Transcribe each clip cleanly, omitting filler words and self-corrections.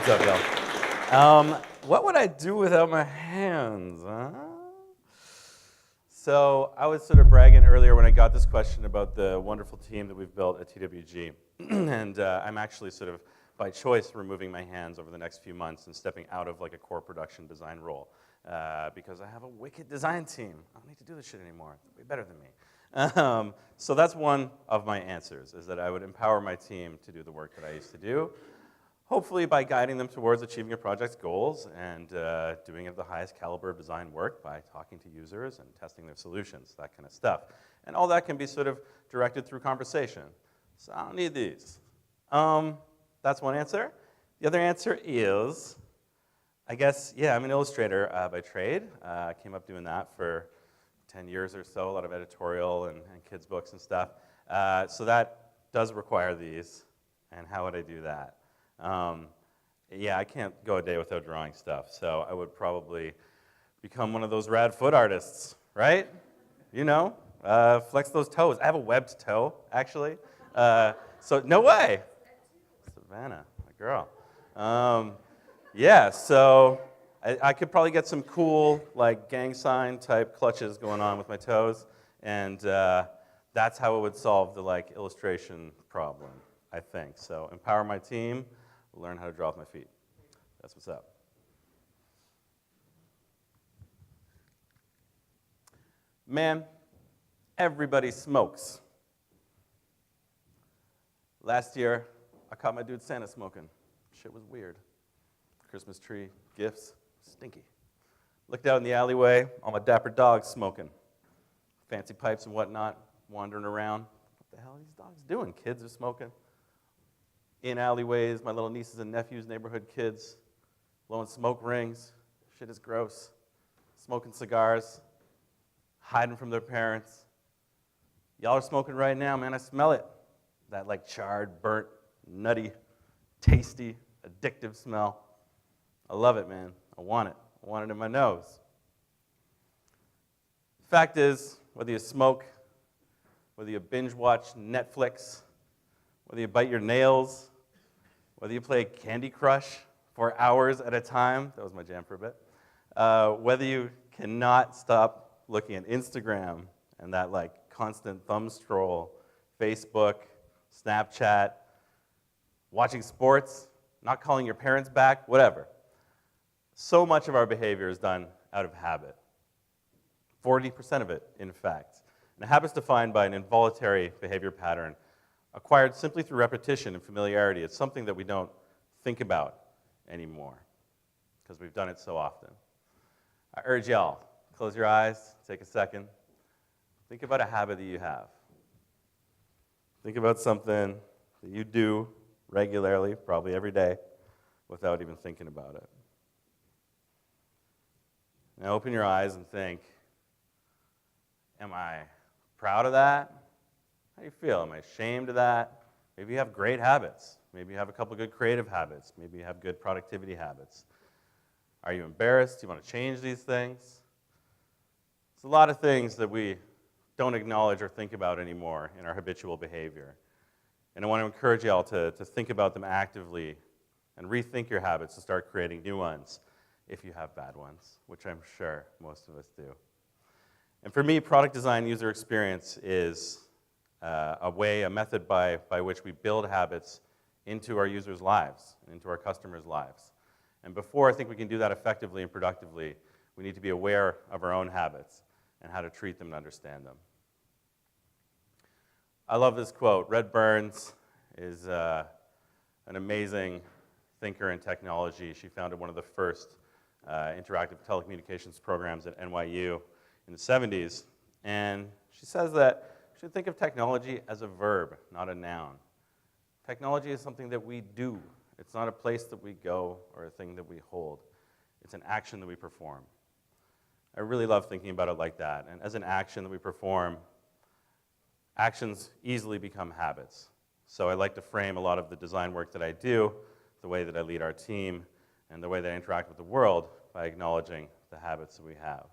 What's up, y'all? What would I do without my hands? Huh? So I was sort of bragging earlier when I got this question about the wonderful team that we've built at TWG. And I'm actually sort of, by choice, removing my hands over the next few months and stepping out of like a core production design role. Because I have a wicked design team. I don't need to do this shit anymore. They'll be better than me. So that's one of my answers, is that I would empower my team to do the work that I used to do, hopefully by guiding them towards achieving a project's goals and doing it at the highest caliber of design work by talking to users and testing their solutions, that kind of stuff. And all that can be sort of directed through conversation. So I don't need these. That's one answer. The other answer is, I guess, yeah, I'm an illustrator by trade. I came up doing that for 10 years or so, a lot of editorial and kids' books and stuff. So that does require these. And how would I do that? Yeah, I can't go a day without drawing stuff, so I would probably become one of those rad foot artists, right? You know, flex those toes. I have a webbed toe, actually. So no way. Savannah, my girl. Yeah, so I could probably get some cool, like, gang sign type clutches going on with my toes, and that's how it would solve the, like, illustration problem, I think. So empower my team, learn how to draw with my feet. That's what's up. Man, everybody smokes. Last year, I caught my dude Santa smoking. Shit was weird. Christmas tree, gifts, stinky. Looked out in the alleyway, all my dapper dogs smoking. Fancy pipes and whatnot, wandering around. What the hell are these dogs doing? Kids are smoking. In alleyways, my little nieces and nephews, neighborhood kids, blowing smoke rings. Shit is gross. Smoking cigars, hiding from their parents. Y'all are smoking right now, man. I smell it. That like charred, burnt, nutty, tasty, addictive smell. I love it, man. I want it. I want it in my nose. Fact is, whether you smoke, whether you binge watch Netflix, whether you bite your nails, whether you play Candy Crush for hours at a time, that was my jam for a bit, whether you cannot stop looking at Instagram and that like constant thumb scroll, Facebook, Snapchat, watching sports, not calling your parents back, whatever. So much of our behavior is done out of habit. 40% of it, in fact. And a habit is defined by an involuntary behavior pattern acquired simply through repetition and familiarity. It's something that we don't think about anymore because we've done it so often. I urge y'all, close your eyes, take a second. Think about a habit that you have. Think about something that you do regularly, probably every day, without even thinking about it. Now open your eyes and think, am I proud of that? How do you feel? Am I ashamed of that? Maybe you have great habits. Maybe you have a couple good creative habits. Maybe you have good productivity habits. Are you embarrassed? Do you want to change these things? There's a lot of things that we don't acknowledge or think about anymore in our habitual behavior. And I want to encourage you all to think about them actively and rethink your habits to start creating new ones if you have bad ones, which I'm sure most of us do. And for me, product design user experience is a method by which we build habits into our users' lives, and into our customers' lives. And before I think we can do that effectively and productively, we need to be aware of our own habits and how to treat them and understand them. I love this quote. Red Burns is an amazing thinker in technology. She founded one of the first interactive telecommunications programs at NYU in the 70s. And she says that we should think of technology as a verb, not a noun. Technology is something that we do. It's not a place that we go or a thing that we hold. It's an action that we perform. I really love thinking about it like that. And as an action that we perform, actions easily become habits. So I like to frame a lot of the design work that I do, the way that I lead our team, and the way that I interact with the world by acknowledging the habits that we have.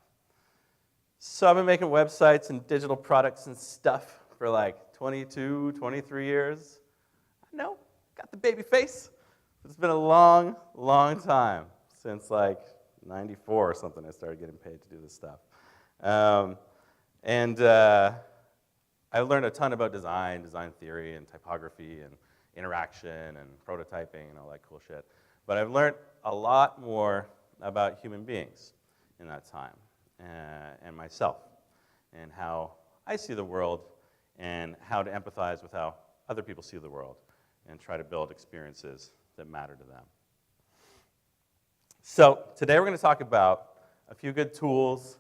So I've been making websites and digital products and stuff for like 22, 23 years. I know, got the baby face. It's been a long, long time since like 94 or something I started getting paid to do this stuff. I learned a ton about design theory, and typography, and interaction, and prototyping, and all that cool shit. But I've learned a lot more about human beings in that time, and myself, and how I see the world, and how to empathize with how other people see the world, and try to build experiences that matter to them. So today we're going to talk about a few good tools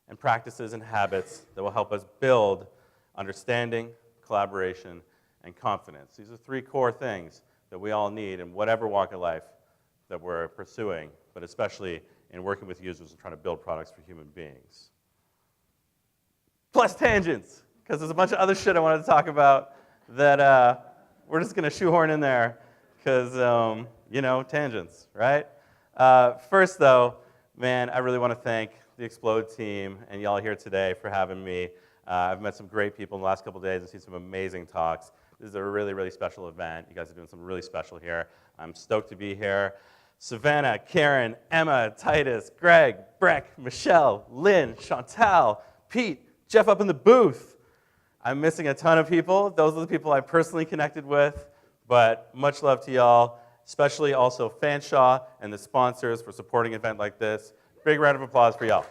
and practices and habits that will help us build understanding, collaboration, and confidence. These are three core things that we all need in whatever walk of life that we're pursuing, but especially in working with users and trying to build products for human beings. Plus tangents, because there's a bunch of other shit I wanted to talk about that we're just going to shoehorn in there, because, tangents, right? First, though, man, I really want to thank the Explode team and y'all here today for having me. I've met some great people in the last couple of days and seen some amazing talks. This is a really, really special event. You guys are doing something really special here. I'm stoked to be here. Savannah, Karen, Emma, Titus, Greg, Breck, Michelle, Lynn, Chantal, Pete, Jeff up in the booth. I'm missing a ton of people. Those are the people I personally connected with, but much love to y'all, especially also Fanshawe and the sponsors for supporting an event like this. Big round of applause for y'all.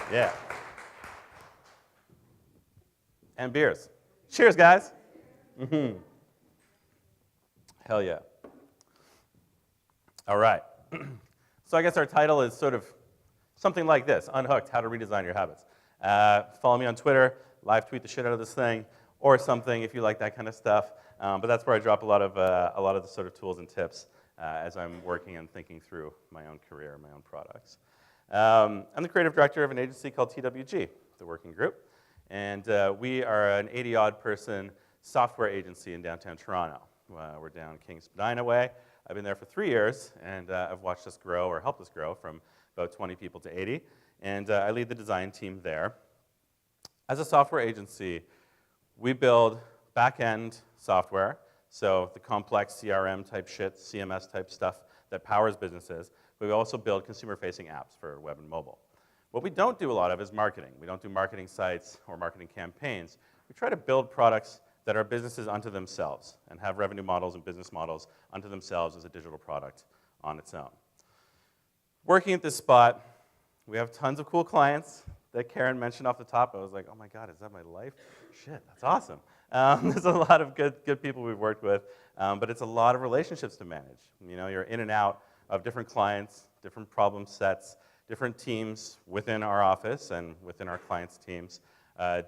Yeah. And beers. Cheers, guys. Mm-hmm. Hell yeah. All right. So I guess our title is sort of something like this: Unhooked, How to Redesign Your Habits. Follow me on Twitter, live tweet the shit out of this thing, or something if you like that kind of stuff. But that's where I drop a lot of the sort of tools and tips as I'm working and thinking through my own career, my own products. I'm the creative director of an agency called TWG, the Working Group, and we are an 80-odd person software agency in downtown Toronto. We're down King Spadina way. I've been there for 3 years, and I've watched us grow, or helped us grow, from about 20 people to 80, and I lead the design team there. As a software agency, we build back-end software, so the complex CRM type shit, CMS type stuff that powers businesses, but we also build consumer-facing apps for web and mobile. What we don't do a lot of is marketing. We don't do marketing sites or marketing campaigns. We try to build products that are businesses unto themselves and have revenue models and business models unto themselves as a digital product on its own. Working at this spot, we have tons of cool clients that Karen mentioned off the top. I was like, oh my God, is that my life? Shit, that's awesome. There's a lot of good people we've worked with, but it's a lot of relationships to manage. You know, you're in and out of different clients, different problem sets, different teams within our office and within our clients' teams,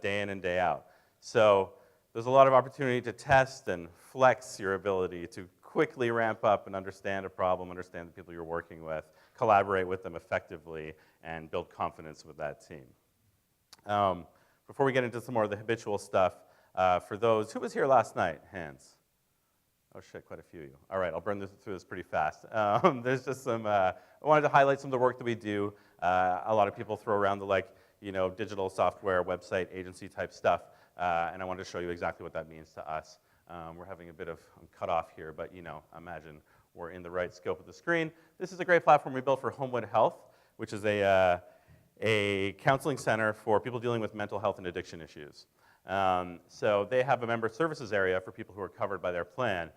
day in and day out. So there's a lot of opportunity to test and flex your ability to quickly ramp up and understand a problem, understand the people you're working with, collaborate with them effectively, and build confidence with that team. Before we get into some more of the habitual stuff, for those, who was here last night? Hands. Oh shit, quite a few of you. All right, I'll burn through this pretty fast. There's just some, I wanted to highlight some of the work that we do. A lot of people throw around the digital software, website, agency type stuff, and I wanted to show you exactly what that means to us. We're having a bit of, I'm cut off here, but imagine we're in the right scope of the screen. This is a great platform we built for Homewood Health, which is a counseling center for people dealing with mental health and addiction issues. So they have a member services area for people who are covered by their plan,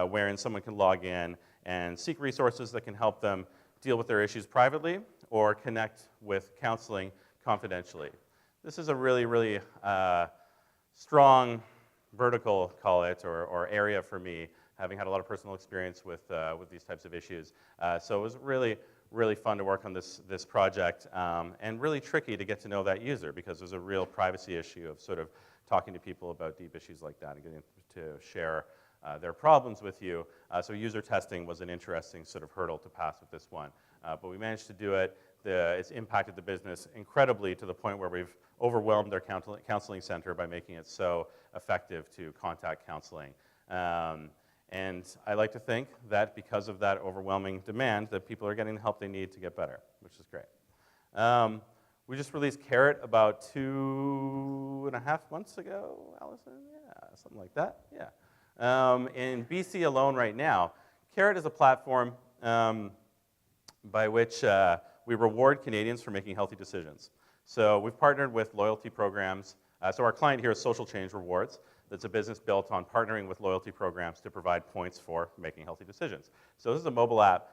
wherein someone can log in and seek resources that can help them deal with their issues privately or connect with counseling confidentially. This is a really, really strong vertical, call it, or area for me, having had a lot of personal experience with these types of issues. So it was really, really fun to work on this project, and really tricky to get to know that user, because there's a real privacy issue of sort of talking to people about deep issues like that and getting to share their problems with you. So user testing was an interesting sort of hurdle to pass with this one. But we managed to do it. It's impacted the business incredibly to the point where we've overwhelmed their counseling center by making it so effective to contact counseling. And I like to think that because of that overwhelming demand, that people are getting the help they need to get better, which is great. We just released Carrot about 2.5 months ago, Allison? Yeah, something like that, yeah. In BC alone right now, Carrot is a platform by which we reward Canadians for making healthy decisions. So we've partnered with loyalty programs. So our client here is Social Change Rewards. That's a business built on partnering with loyalty programs to provide points for making healthy decisions. So this is a mobile app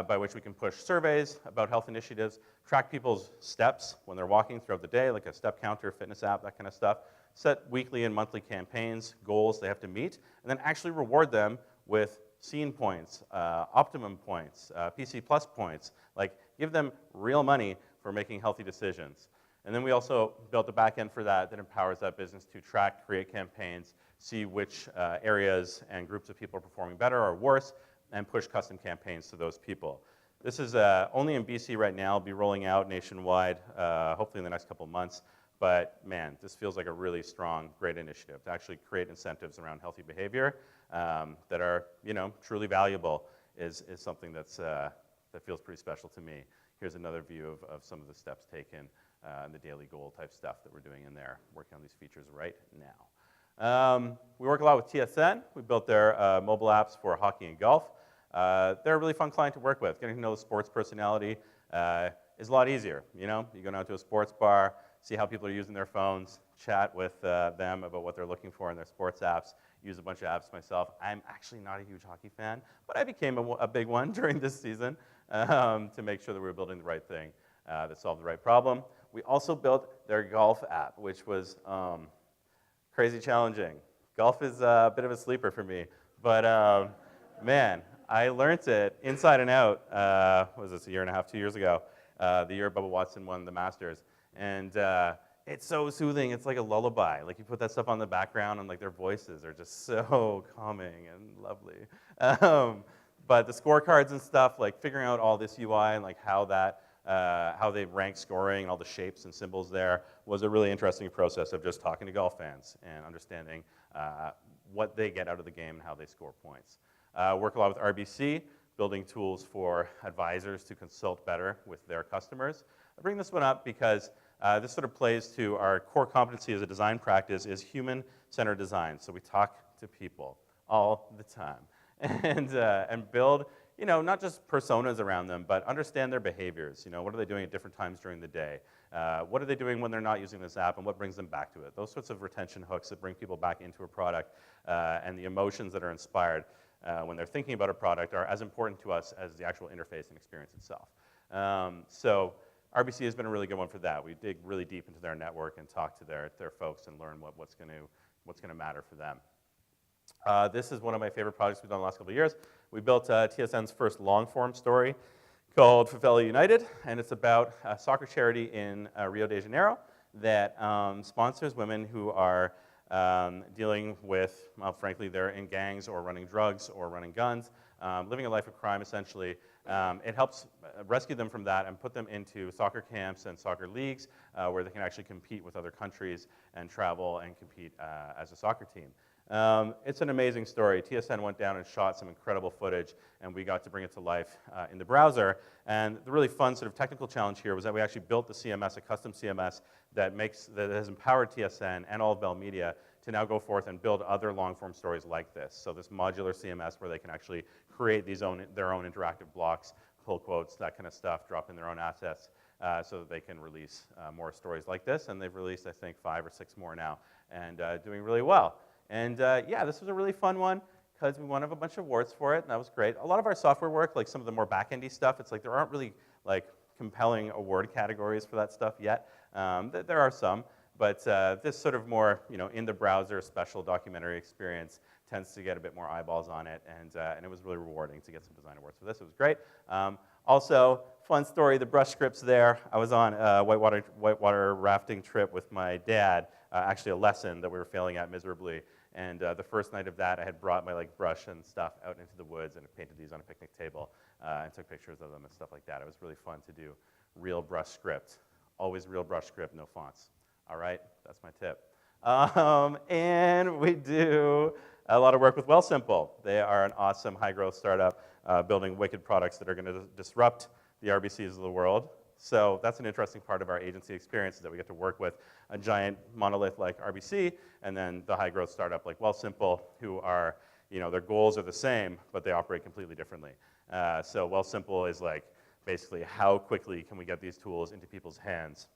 by which we can push surveys about health initiatives, track people's steps when they're walking throughout the day, like a step counter, fitness app, that kind of stuff, set weekly and monthly campaigns, goals they have to meet, and then actually reward them with scene points, optimum points, PC plus points, like give them real money for making healthy decisions. And then we also built a back end for that empowers that business to track, create campaigns, see which areas and groups of people are performing better or worse, and push custom campaigns to those people. This is only in BC right now. It'll be rolling out nationwide, hopefully in the next couple of months. But man, this feels like a really strong, great initiative to actually create incentives around healthy behavior that are, truly valuable is something that's, that feels pretty special to me. Here's another view of some of the steps taken and the daily goal type stuff that we're doing in there, working on these features right now. We work a lot with TSN. We built their mobile apps for hockey and golf. They're a really fun client to work with. Getting to know the sports personality is a lot easier. You go down to a sports bar, see how people are using their phones, chat with them about what they're looking for in their sports apps, use a bunch of apps myself. I'm actually not a huge hockey fan, but I became a big one during this season to make sure that we were building the right thing that solved the right problem. We also built their golf app, which was crazy challenging. Golf is a bit of a sleeper for me, but man, I learned it inside and out, what was this, a year and a half, 2 years ago, the year Bubba Watson won the Masters. And it's so soothing, it's like a lullaby. Like you put that stuff on the background and like their voices are just so calming and lovely. But the scorecards and stuff, like figuring out all this UI and like how they rank scoring and all the shapes and symbols there was a really interesting process of just talking to golf fans and understanding what they get out of the game and how they score points. Work a lot with RBC, building tools for advisors to consult better with their customers. I bring this one up because this sort of plays to our core competency as a design practice is human-centered design. So we talk to people all the time and build, not just personas around them, but understand their behaviors. What are they doing at different times during the day? What are they doing when they're not using this app, and what brings them back to it? Those sorts of retention hooks that bring people back into a product and the emotions that are inspired when they're thinking about a product are as important to us as the actual interface and experience itself. So RBC has been a really good one for that. We dig really deep into their network and talk to their folks and learn what's going to matter for them. This is one of my favorite projects we've done the last couple of years. We built TSN's first long-form story called Favela United, and it's about a soccer charity in Rio de Janeiro that sponsors women who are dealing with, well, frankly, they're in gangs or running drugs or running guns, living a life of crime, essentially. It helps rescue them from that and put them into soccer camps and soccer leagues where they can actually compete with other countries and travel and compete as a soccer team. It's an amazing story. TSN went down and shot some incredible footage, and we got to bring it to life in the browser. And the really fun sort of technical challenge here was that we actually built the CMS, a custom CMS that has empowered TSN and all of Bell Media to now go forth and build other long-form stories like this. So this modular CMS where they can actually create their own interactive blocks, pull quotes, that kind of stuff, drop in their own assets so that they can release more stories like this. And they've released, I think, 5 or 6 more now and doing really well. And yeah, this was a really fun one because we won a bunch of awards for it, and that was great. A lot of our software work, like some of the more back-endy stuff, it's like there aren't really like compelling award categories for that stuff yet. There are some, but this sort of more, in the browser special documentary experience tends to get a bit more eyeballs on it, and it was really rewarding to get some design awards for this. It was great. Also, fun story, the brush scripts there. I was on a whitewater rafting trip with my dad, actually a lesson that we were failing at miserably. And the first night of that, I had brought my brush and stuff out into the woods and painted these on a picnic table and took pictures of them and stuff like that. It was really fun to do real brush script. Always real brush script, no fonts. All right, that's my tip. And we do a lot of work with Wealthsimple. They are an awesome high-growth startup building wicked products that are going to disrupt the RBCs of the world. So that's an interesting part of our agency experience is that we get to work with a giant monolith like RBC and then the high-growth startup like Wealthsimple who are their goals are the same, but they operate completely differently. So Wealthsimple is like basically how quickly can we get these tools into people's hands.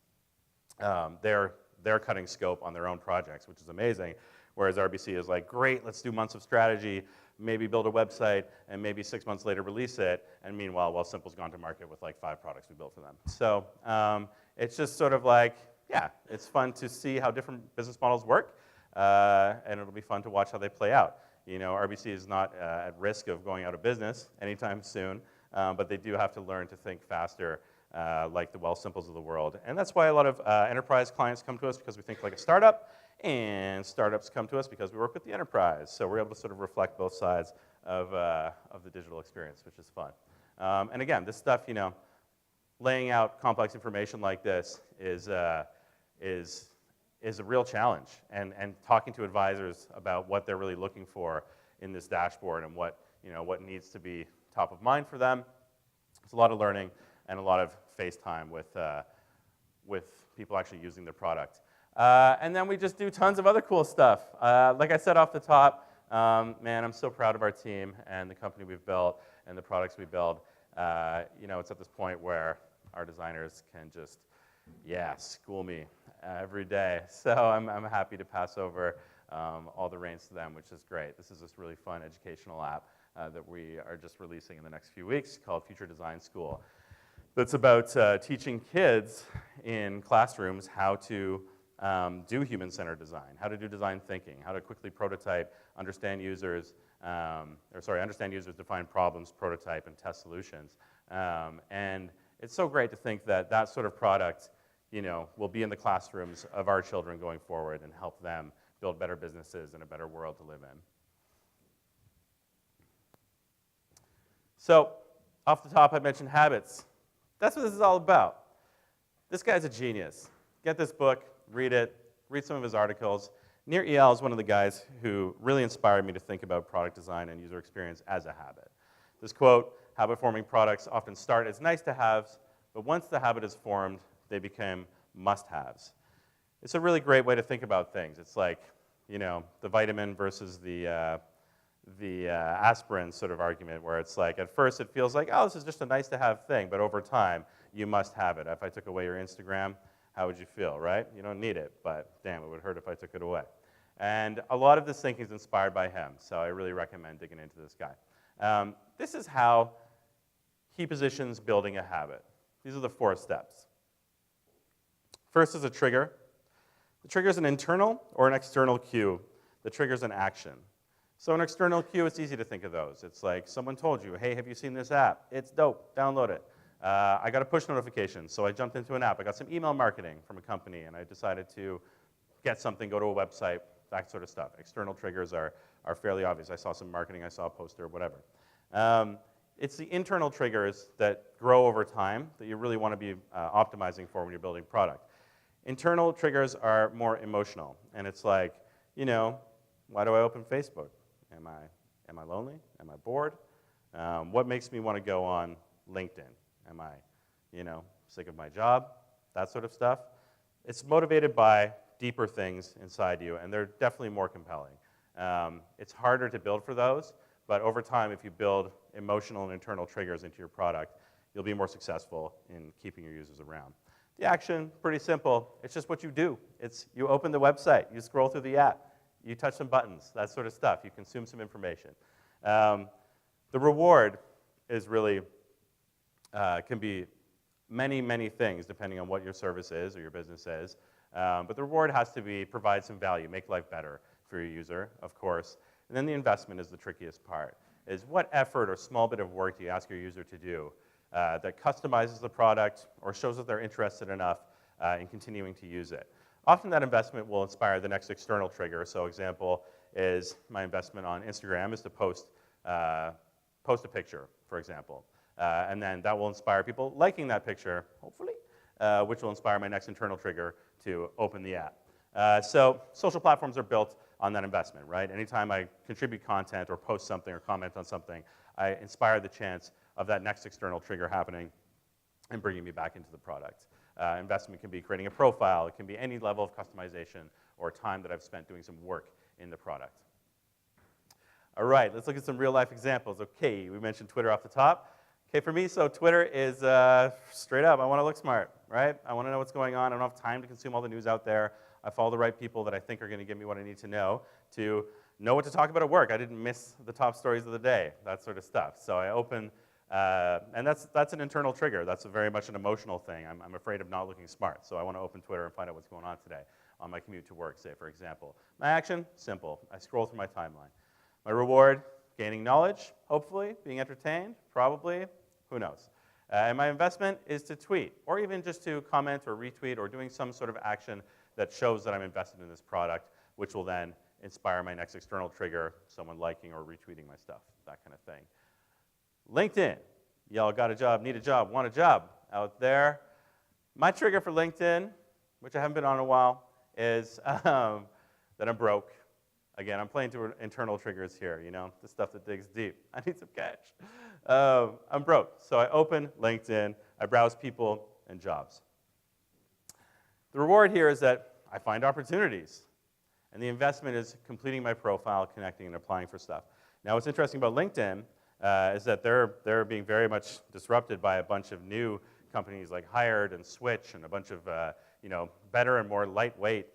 They're cutting scope on their own projects, which is amazing, whereas RBC is like, great, let's do months of strategy, maybe build a website, and maybe 6 months later release it, and meanwhile, Wealthsimple's gone to market with like 5 products we built for them. So it's just sort of like, yeah, it's fun to see how different business models work, and it'll be fun to watch how they play out. RBC is not at risk of going out of business anytime soon, but they do have to learn to think faster, like the Wealthsimples of the world. And that's why a lot of enterprise clients come to us, because we think like a startup, and startups come to us because we work with the enterprise. So we're able to sort of reflect both sides of the digital experience, which is fun. And again, this stuff, laying out complex information like this is a real challenge. And talking to advisors about what they're really looking for in this dashboard and what needs to be top of mind for them, it's a lot of learning and a lot of face time with people actually using the product. And then we just do tons of other cool stuff. Like I said off the top, man, I'm so proud of our team and the company we've built and the products we build. It's at this point where our designers can just, school me every day. So I'm happy to pass over all the reins to them, which is great. This is this really fun educational app that we are just releasing in the next few weeks called Future Design School. That's about teaching kids in classrooms how to do human-centered design, how to do design thinking, how to quickly prototype, understand users, understand users, define problems, prototype, and test solutions. And it's so great to think that that sort of product, will be in the classrooms of our children going forward and help them build better businesses and a better world to live in. So, off the top, I mentioned habits. That's what this is all about. This guy's a genius. Get this book, read it, read some of his articles. Nir Eyal is one of the guys who really inspired me to think about product design and user experience as a habit. This quote, habit-forming products often start as nice-to-haves, but once the habit is formed, they become must-haves. It's a really great way to think about things. It's like, the vitamin versus the aspirin sort of argument, where it's like, at first it feels like, oh, this is just a nice-to-have thing, but over time, you must have it. If I took away your Instagram, how would you feel, right? You don't need it, but damn, it would hurt if I took it away. And a lot of this thinking is inspired by him, so I really recommend digging into this guy. This is how he positions building a habit. These are the 4 steps. First is a trigger. The trigger is an internal or an external cue that triggers an action. So an external cue, it's easy to think of those. It's like someone told you, hey, have you seen this app? It's dope, download it. I got a push notification, so I jumped into an app. I got some email marketing from a company, and I decided to get something, go to a website, that sort of stuff. External triggers are fairly obvious. I saw some marketing, I saw a poster, whatever. It's the internal triggers that grow over time that you really want to be optimizing for when you're building product. Internal triggers are more emotional, and it's like, why do I open Facebook? Am I lonely? Am I bored? What makes me want to go on LinkedIn? Am I, sick of my job? That sort of stuff. It's motivated by deeper things inside you, and they're definitely more compelling. It's harder to build for those, but over time, if you build emotional and internal triggers into your product, you'll be more successful in keeping your users around. The action, pretty simple. It's just what you do. It's you open the website, you scroll through the app, you touch some buttons, that sort of stuff. You consume some information. The reward is really, can be many, many things depending on what your service is or your business is. But the reward has to provide some value, make life better for your user, of course. And then the investment is the trickiest part, is what effort or small bit of work do you ask your user to do that customizes the product or shows that they're interested enough in continuing to use it. Often that investment will inspire the next external trigger. So example is my investment on Instagram is to post a picture, for example. And then that will inspire people liking that picture, hopefully, which will inspire my next internal trigger to open the app. So social platforms are built on that investment, right? Anytime I contribute content or post something or comment on something, I inspire the chance of that next external trigger happening and bringing me back into the product. Investment can be creating a profile. It can be any level of customization or time that I've spent doing some work in the product. All right, let's look at some real life examples. Okay, we mentioned Twitter off the top. Okay, for me, so Twitter is straight up, I want to look smart, right? I want to know what's going on. I don't have time to consume all the news out there. I follow the right people that I think are going to give me what I need to know what to talk about at work. I didn't miss the top stories of the day, that sort of stuff. So I open, and that's an internal trigger. That's very much an emotional thing. I'm afraid of not looking smart, so I want to open Twitter and find out what's going on today on my commute to work, say, for example. My action, simple. I scroll through my timeline. My reward, gaining knowledge, hopefully, being entertained, probably, who knows. And my investment is to tweet, or even just to comment or retweet or doing some sort of action that shows that I'm invested in this product, which will then inspire my next external trigger, someone liking or retweeting my stuff, that kind of thing. LinkedIn. Y'all got a job, need a job, want a job out there. My trigger for LinkedIn, which I haven't been on in a while, is that I'm broke. Again, I'm playing to internal triggers here, the stuff that digs deep. I need some cash. I'm broke. So I open LinkedIn, I browse people and jobs. The reward here is that I find opportunities. And the investment is completing my profile, connecting, and applying for stuff. Now, what's interesting about LinkedIn is that they're being very much disrupted by a bunch of new companies like Hired and Switch and a bunch of better and more lightweight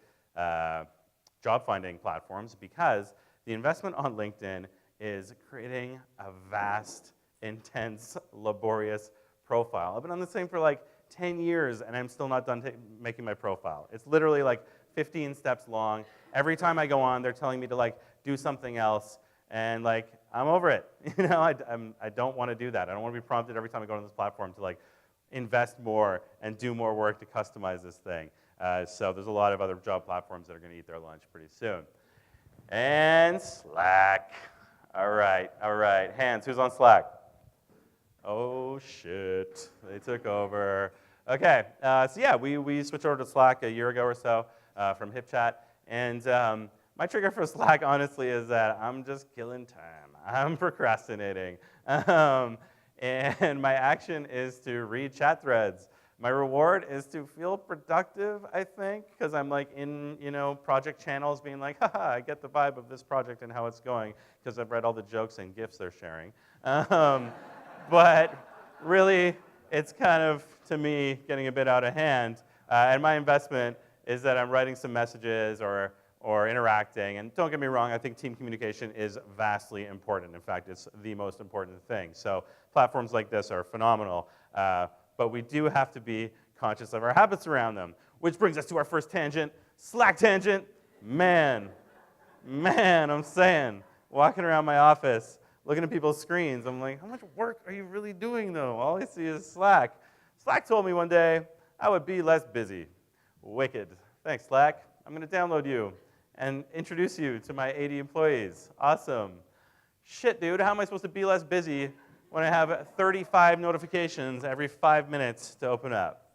job finding platforms, because the investment on LinkedIn is creating a vast, intense, laborious profile. I've been on this thing for like 10 years, and I'm still not done making my profile. It's literally like 15 steps long. Every time I go on, they're telling me to do something else, and I'm over it. I don't want to do that. I don't want to be prompted every time I go on this platform to invest more and do more work to customize this thing. So there's a lot of other job platforms that are going to eat their lunch pretty soon. And Slack. All right. Hands, who's on Slack? Oh, shit. They took over. Okay, so yeah, we switched over to Slack a year ago or so from HipChat. And my trigger for Slack, honestly, is that I'm just killing time. I'm procrastinating. And my action is to read chat threads. My reward is to feel productive, I think, because I'm in project channels being haha, I get the vibe of this project and how it's going, because I've read all the jokes and GIFs they're sharing. But really, it's kind of, to me, getting a bit out of hand. And my investment is that I'm writing some messages or interacting. And don't get me wrong, I think team communication is vastly important. In fact, it's the most important thing. So platforms like this are phenomenal. But we do have to be conscious of our habits around them. Which brings us to our first tangent, Slack tangent. Man, I'm saying, walking around my office, looking at people's screens, I'm like, how much work are you really doing, though? All I see is Slack. Slack told me one day I would be less busy. Wicked. Thanks, Slack. I'm going to download you and introduce you to my 80 employees. Awesome. Shit, dude, how am I supposed to be less busy when I have 35 notifications every 5 minutes to open up?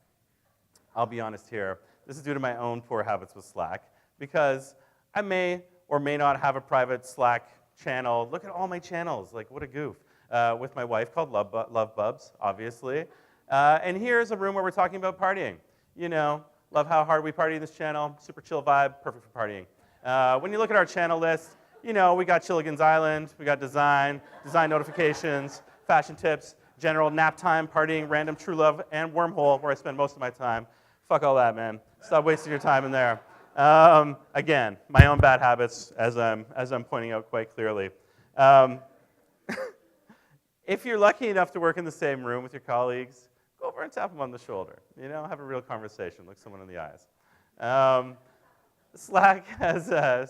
I'll be honest here. This is due to my own poor habits with Slack, because I may or may not have a private Slack channel. Look at all my channels. What a goof. With my wife called Love Bubs, obviously. And here's a room where we're talking about partying. Love how hard we party in this channel. Super chill vibe, perfect for partying. When you look at our channel list, we got Chilligan's Island, we got design notifications, fashion tips, general nap time, partying, random true love, and wormhole, where I spend most of my time. Fuck all that, man. Stop wasting your time in there. Again, my own bad habits, as I'm pointing out quite clearly. If you're lucky enough to work in the same room with your colleagues, go over and tap them on the shoulder. Have a real conversation, look someone in the eyes. Slack has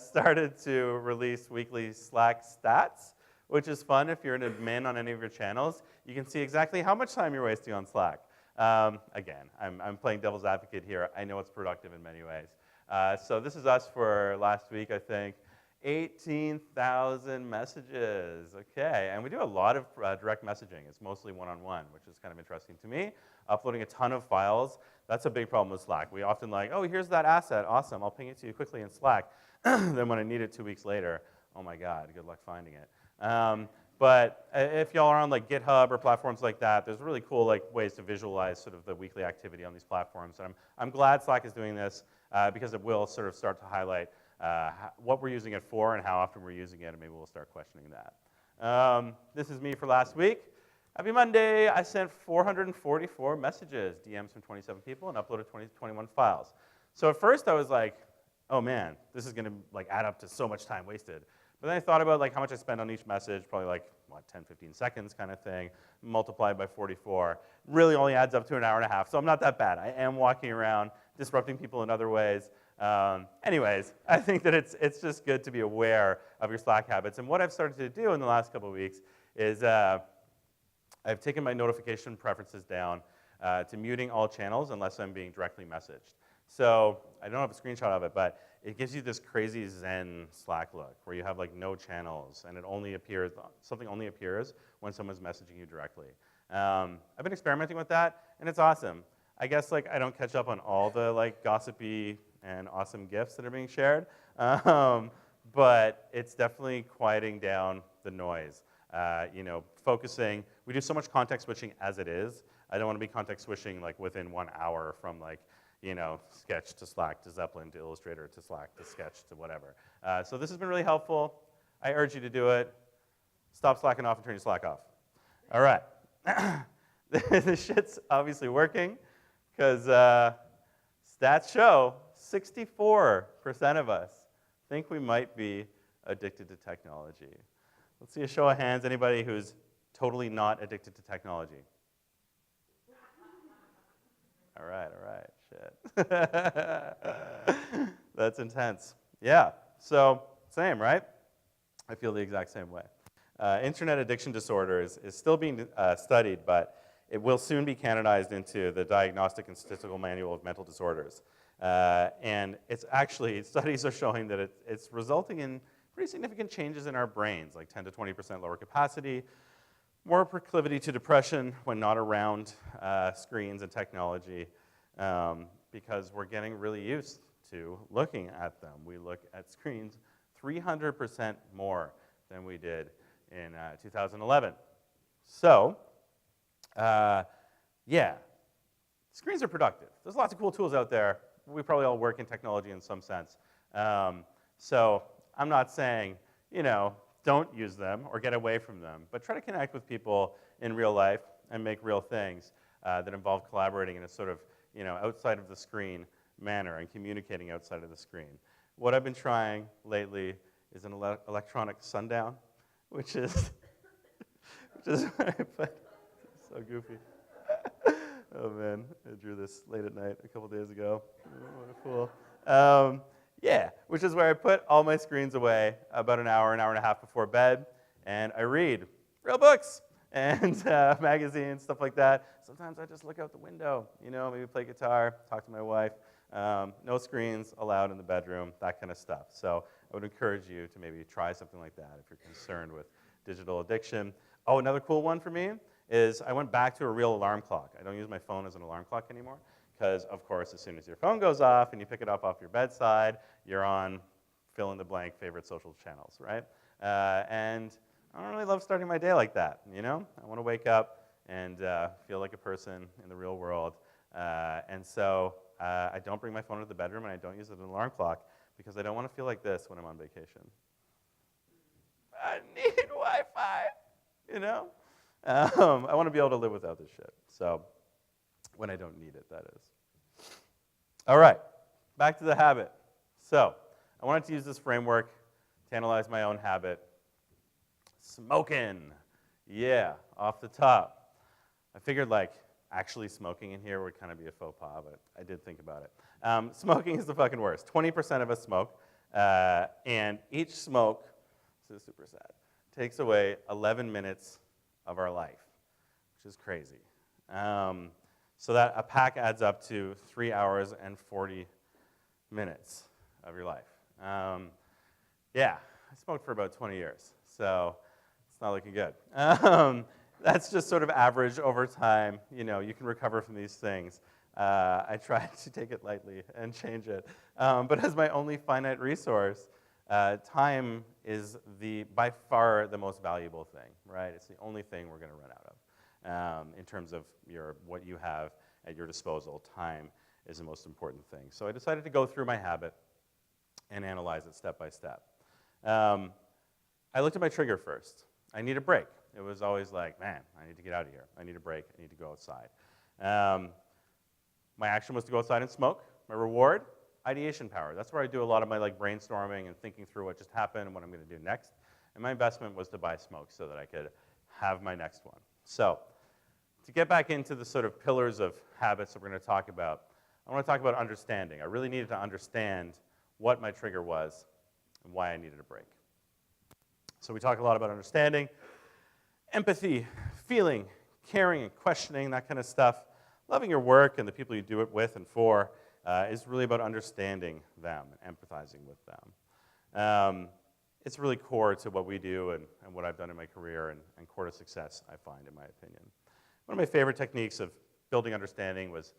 started to release weekly Slack stats, which is fun if you're an admin on any of your channels. You can see exactly how much time you're wasting on Slack. Again, I'm playing devil's advocate here. I know it's productive in many ways. So this is us for last week, I think. 18,000 messages. Okay, and we do a lot of direct messaging. It's mostly one-on-one, which is kind of interesting to me. Uploading a ton of files. That's a big problem with Slack. We often oh, here's that asset. Awesome, I'll ping it to you quickly in Slack. Then when I need it 2 weeks later, oh my God, good luck finding it. But if y'all are on GitHub or platforms like that, there's really cool ways to visualize sort of the weekly activity on these platforms. And I'm glad Slack is doing this because it will sort of start to highlight what we're using it for and how often we're using it, and maybe we'll start questioning that. This is me for last week. Happy Monday. I sent 444 messages, DMs from 27 people, and uploaded 21 files. So at first I was like, oh man, this is gonna like add up to so much time wasted. But then I thought about like how much I spent on each message, probably like, what, 10, 15 seconds kind of thing, multiplied by 44. Really only adds up to an hour and a half, so I'm not that bad. I am walking around, disrupting people in other ways. Anyways, I think that it's just good to be aware of your Slack habits. And what I've started to do in the last couple of weeks is I've taken my notification preferences down to muting all channels unless I'm being directly messaged. So I don't have a screenshot of it, but it gives you this crazy Zen Slack look where you have like no channels and it only appears, something only appears when someone's messaging you directly. I've been experimenting with that and it's awesome. I guess like I don't catch up on all the like gossipy and awesome gifts that are being shared, but it's definitely quieting down the noise. You know, focusing, we do so much context switching as it is. I don't want to be context switching like within 1 hour from like, you know, Sketch to Slack to Zeppelin to Illustrator to Slack to Sketch to whatever. So this has been really helpful. I urge you to do it. Stop slacking off and turn your Slack off. All right. This shit's obviously working because stats show 64% of us think we might be addicted to technology. Let's see a show of hands, anybody who's totally not addicted to technology. All right, shit. That's intense. Yeah, so same, right? I feel the exact same way. Internet addiction disorder is still being studied, but it will soon be canonized into the Diagnostic and Statistical Manual of Mental Disorders. And it's actually, studies are showing that it's resulting in pretty significant changes in our brains, like 10 to 20% lower capacity, more proclivity to depression when not around screens and technology, because we're getting really used to looking at them. We look at screens 300% more than we did in 2011. So, yeah, screens are productive. There's lots of cool tools out there. We probably all work in technology in some sense. So I'm not saying, you know, don't use them or get away from them, but try to connect with people in real life and make real things that involve collaborating in a sort of, you know, outside of the screen manner and communicating outside of the screen. What I've been trying lately is an electronic sundown, which is where I put, so goofy. Oh man, I drew this late at night a couple days ago. What a fool. Yeah, which is where I put all my screens away about an hour and a half before bed, and I read real books and magazines, stuff like that. Sometimes I just look out the window, you know, maybe play guitar, talk to my wife. No screens allowed in the bedroom, that kind of stuff. So I would encourage you to maybe try something like that if you're concerned with digital addiction. Oh, another cool one for me is I went back to a real alarm clock. I don't use my phone as an alarm clock anymore because, of course, as soon as your phone goes off and you pick it up off your bedside, you're on fill-in-the-blank favorite social channels, right? And I don't really love starting my day like that, you know? I want to wake up and feel like a person in the real world. And so I don't bring my phone into the bedroom and I don't use it as an alarm clock because I don't want to feel like this when I'm on vacation. I need Wi-Fi, you know? I want to be able to live without this shit. So when I don't need it, that is. All right, back to the habit. So I wanted to use this framework to analyze my own habit. Smoking. Yeah, off the top. I figured like actually smoking in here would kind of be a faux pas, but I did think about it. Smoking is the fucking worst. 20% of us smoke, and each smoke, this is super sad, takes away 11 minutes of our life, which is crazy. So that a pack adds up to 3 hours and 40 minutes of your life. Yeah, I smoked for about 20 years, so it's not looking good. That's just sort of average over time. You know, you can recover from these things. I try to take it lightly and change it. But as my only finite resource, time is by far the most valuable thing, right? It's the only thing we're going to run out of. In terms of what you have at your disposal, time is the most important thing. So I decided to go through my habit and analyze it step by step. I looked at my trigger first. I need a break. It was always like, man, I need to get out of here. I need a break. I need to go outside. My action was to go outside and smoke. My reward, ideation power. That's where I do a lot of my brainstorming and thinking through what just happened and what I'm going to do next. And my investment was to buy smoke so that I could have my next one. So to get back into the sort of pillars of habits that we're going to talk about, I want to talk about understanding. I really needed to understand what my trigger was and why I needed a break. So we talk a lot about understanding, empathy, feeling, caring, and questioning, that kind of stuff. Loving your work and the people you do it with and for is really about understanding them and empathizing with them. It's really core to what we do and what I've done in my career and core to success, I find, in my opinion. One of my favorite techniques of building understanding was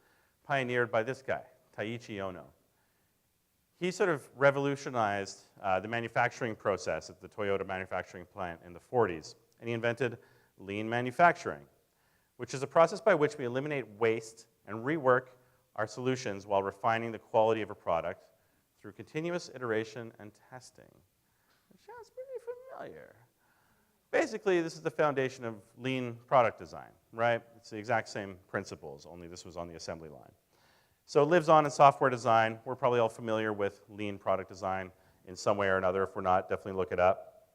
pioneered by this guy, Taiichi Ohno. He sort of revolutionized the manufacturing process at the Toyota manufacturing plant in the 40s, and he invented lean manufacturing, which is a process by which we eliminate waste and rework our solutions while refining the quality of a product through continuous iteration and testing. It sounds pretty familiar. Basically, this is the foundation of lean product design, right? It's the exact same principles, only this was on the assembly line. So it lives on in software design. We're probably all familiar with lean product design in some way or another. If we're not, definitely look it up.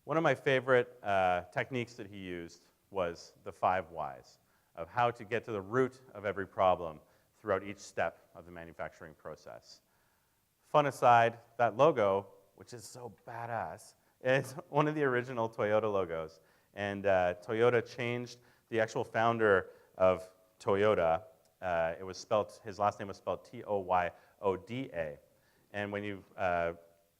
One of my favorite techniques that he used was the 5 whys of how to get to the root of every problem throughout each step of the manufacturing process. Fun aside, that logo, which is so badass, is one of the original Toyota logos. And Toyota changed the actual founder of Toyota. It was spelled, his last name was spelled T-O-Y-O-D-A. And when you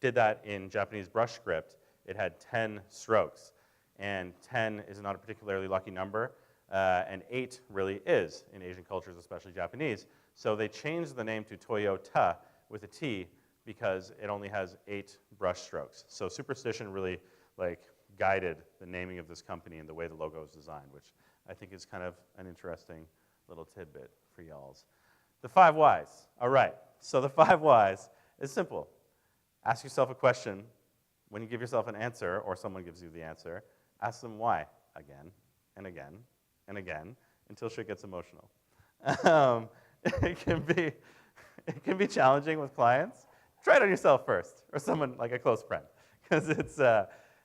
did that in Japanese brush script, it had 10 strokes. And 10 is not a particularly lucky number, and 8 really is in Asian cultures, especially Japanese. So they changed the name to Toyota with a T because it only has 8 brush strokes. So superstition really guided the naming of this company and the way the logo is designed, which I think is kind of an interesting little tidbit for y'alls. The 5 whys. All right, so the 5 whys is simple. Ask yourself a question. When you give yourself an answer, or someone gives you the answer, ask them why again and again and again until shit gets emotional. It can be challenging with clients. Try it on yourself first, or someone like a close friend, because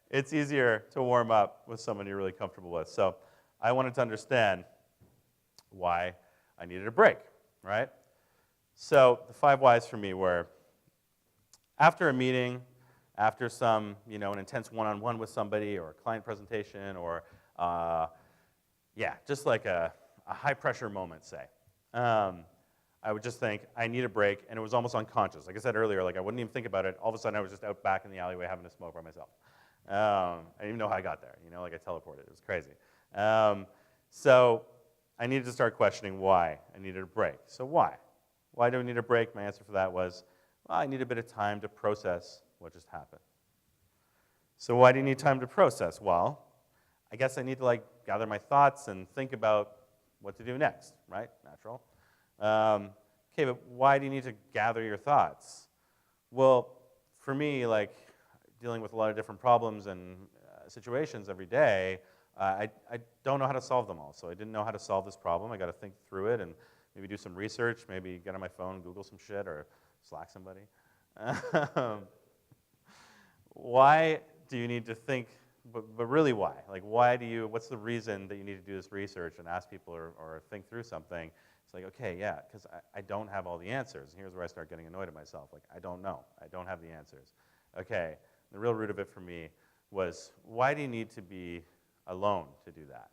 it's easier to warm up with someone you're really comfortable with. So I wanted to understand why I needed a break, right? So the 5 whys for me were, after a meeting, after some, an intense one-on-one with somebody or a client presentation or, just like a high-pressure moment, say. I would just think, I need a break, and it was almost unconscious. Like I said earlier, I wouldn't even think about it. All of a sudden, I was just out back in the alleyway having a smoke by myself. I didn't even know how I got there. I teleported. It was crazy. So I needed to start questioning why I needed a break. So why? Why do I need a break? My answer for that was, well, I need a bit of time to process what just happened. So why do you need time to process? Well, I guess I need to gather my thoughts and think about what to do next, right? Natural. Okay, but why do you need to gather your thoughts? Well, for me, dealing with a lot of different problems and situations every day, I don't know how to solve them all. So I didn't know how to solve this problem. I got to think through it and maybe do some research, maybe get on my phone, Google some shit, or Slack somebody. Why do you need to think, but really why? What's the reason that you need to do this research and ask people or think through something? It's okay, yeah, because I don't have all the answers. And here's where I start getting annoyed at myself. I don't know. I don't have the answers. Okay, the real root of it for me was, why do you need to be alone to do that?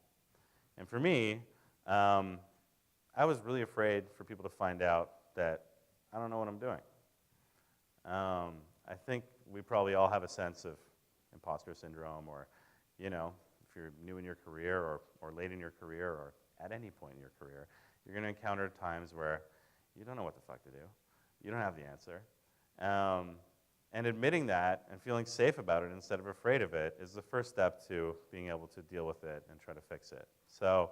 And for me, I was really afraid for people to find out that I don't know what I'm doing. I think we probably all have a sense of imposter syndrome, or, if you're new in your career or late in your career or at any point in your career, you're going to encounter times where you don't know what the fuck to do. You don't have the answer. And admitting that and feeling safe about it instead of afraid of it is the first step to being able to deal with it and try to fix it. So,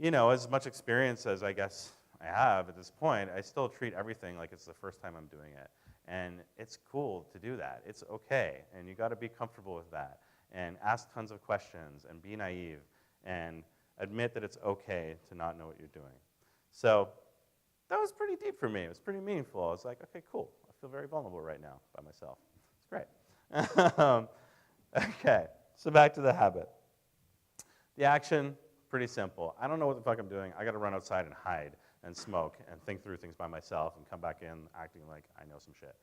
as much experience as I guess I have at this point, I still treat everything like it's the first time I'm doing it. And it's cool to do that. It's okay, and you got to be comfortable with that. And ask tons of questions, and be naive, and admit that it's okay to not know what you're doing. So that was pretty deep for me. It was pretty meaningful. I was like, okay, cool. I feel very vulnerable right now by myself. It's great. Okay, so back to the habit. The action, pretty simple. I don't know what the fuck I'm doing. I got to run outside and hide and smoke and think through things by myself and come back in acting like I know some shit.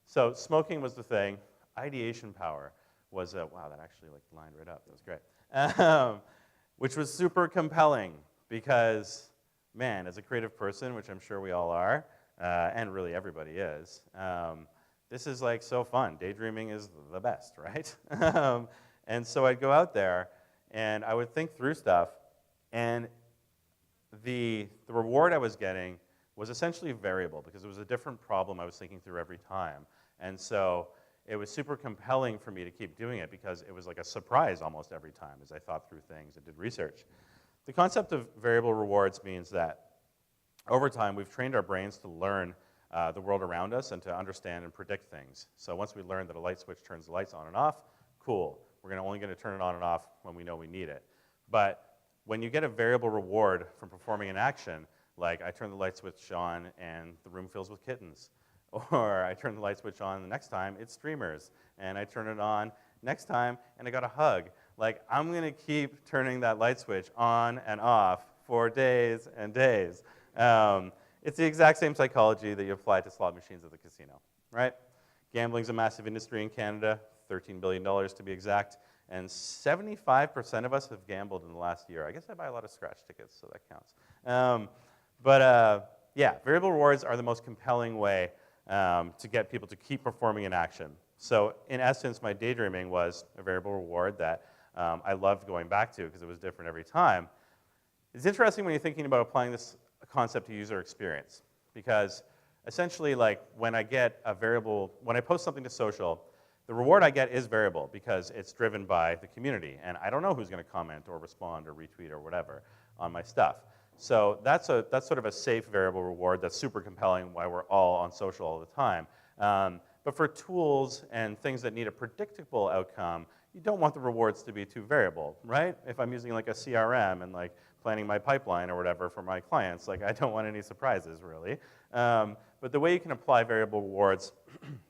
So smoking was the thing. Ideation power was wow, that actually like lined right up. That was great. Which was super compelling because, man, as a creative person, which I'm sure we all are, and really everybody is, this is like so fun. Daydreaming is the best, right? And so I'd go out there and I would think through stuff, and the reward I was getting was essentially variable because it was a different problem I was thinking through every time. And so it was super compelling for me to keep doing it because it was like a surprise almost every time as I thought through things and did research. The concept of variable rewards means that over time we've trained our brains to learn the world around us and to understand and predict things. So once we learn that a light switch turns the lights on and off, cool. We're only going to turn it on and off when we know we need it. But when you get a variable reward from performing an action, like I turn the light switch on and the room fills with kittens, or I turn the light switch on the next time, it's streamers, and I turn it on next time and I got a hug. Like, I'm going to keep turning that light switch on and off for days and days. It's the exact same psychology that you apply to slot machines at the casino, right? Gambling's a massive industry in Canada, $13 billion to be exact, and 75% of us have gambled in the last year. I guess I buy a lot of scratch tickets, so that counts. Yeah, variable rewards are the most compelling way to get people to keep performing an action. So in essence, my daydreaming was a variable reward that I loved going back to because it was different every time. It's interesting when you're thinking about applying this concept to user experience because essentially, like, when I post something to social, the reward I get is variable because it's driven by the community, and I don't know who's going to comment or respond or retweet or whatever on my stuff. So that's sort of a safe variable reward that's super compelling why we're all on social all the time. But for tools and things that need a predictable outcome, you don't want the rewards to be too variable, right? If I'm using like a CRM and like planning my pipeline or whatever for my clients, like I don't want any surprises really. But the way you can apply variable rewards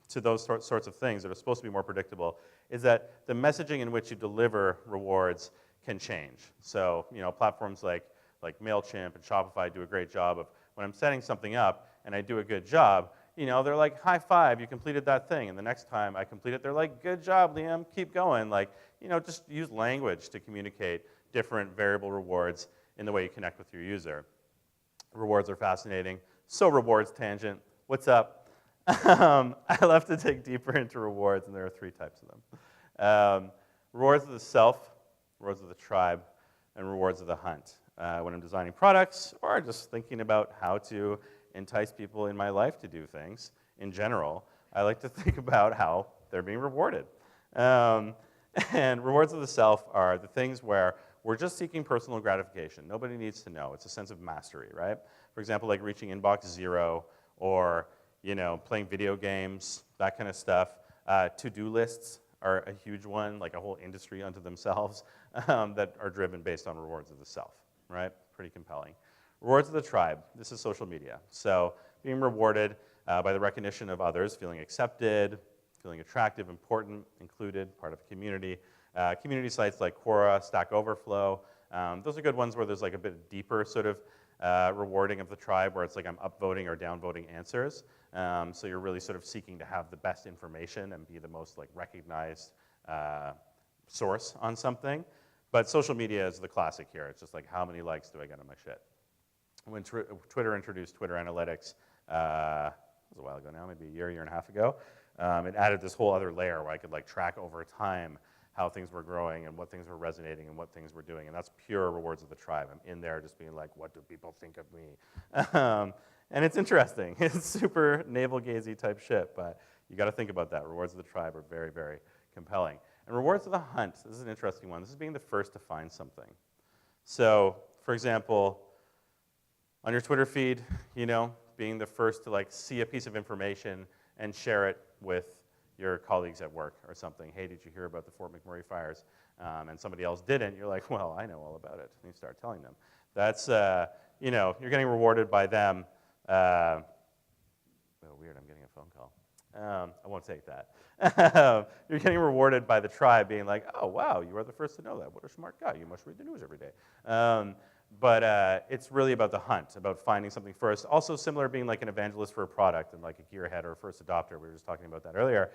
to those sorts of things that are supposed to be more predictable is that the messaging in which you deliver rewards can change. So, you know, platforms like MailChimp and Shopify do a great job of when I'm setting something up and I do a good job, you know, they're like, high five, you completed that thing. And the next time I complete it, they're like, good job, Liam, keep going. Like, you know, just use language to communicate different variable rewards in the way you connect with your user. Rewards are fascinating. So rewards tangent, what's up? I love to dig deeper into rewards, and there are 3 types of them. Rewards of the self, rewards of the tribe, and rewards of the hunt. When I'm designing products or just thinking about how to entice people in my life to do things in general, I like to think about how they're being rewarded. And rewards of the self are the things where we're just seeking personal gratification. Nobody needs to know. It's a sense of mastery, right? For example, like reaching inbox 0 or, you know, playing video games, that kind of stuff. To-do lists are a huge one, like a whole industry unto themselves, that are driven based on rewards of the self, right? Pretty compelling. Rewards of the tribe. This is social media. So being rewarded by the recognition of others, feeling accepted, feeling attractive, important, included, part of a community. Community sites like Quora, Stack Overflow, those are good ones where there's like a bit deeper sort of rewarding of the tribe where it's like I'm upvoting or downvoting answers. So you're really sort of seeking to have the best information and be the most like recognized source on something. But social media is the classic here. It's just like how many likes do I get on my shit? When Twitter introduced Twitter Analytics, it was a while ago now, maybe a year and a half ago, it added this whole other layer where I could like track over time how things were growing and what things were resonating and what things were doing. And that's pure rewards of the tribe. I'm in there just being like, what do people think of me? And it's interesting. It's super navel-gazy type shit, but you got to think about that. Rewards of the tribe are very, very compelling. And rewards of the hunt, this is an interesting one. This is being the first to find something. So, for example, on your Twitter feed, you know, being the first to like see a piece of information and share it with your colleagues at work or something. Hey, did you hear about the Fort McMurray fires? And somebody else didn't. You're like, well, I know all about it. And you start telling them. That's, you know, you're getting rewarded by them. Oh, weird, I'm getting a phone call. I won't take that. You're getting rewarded by the tribe being like, oh, wow, you are the first to know that. What a smart guy. You must read the news every day. But it's really about the hunt, about finding something first. Also similar being like an evangelist for a product and like a gearhead or a first adopter. We were just talking about that earlier.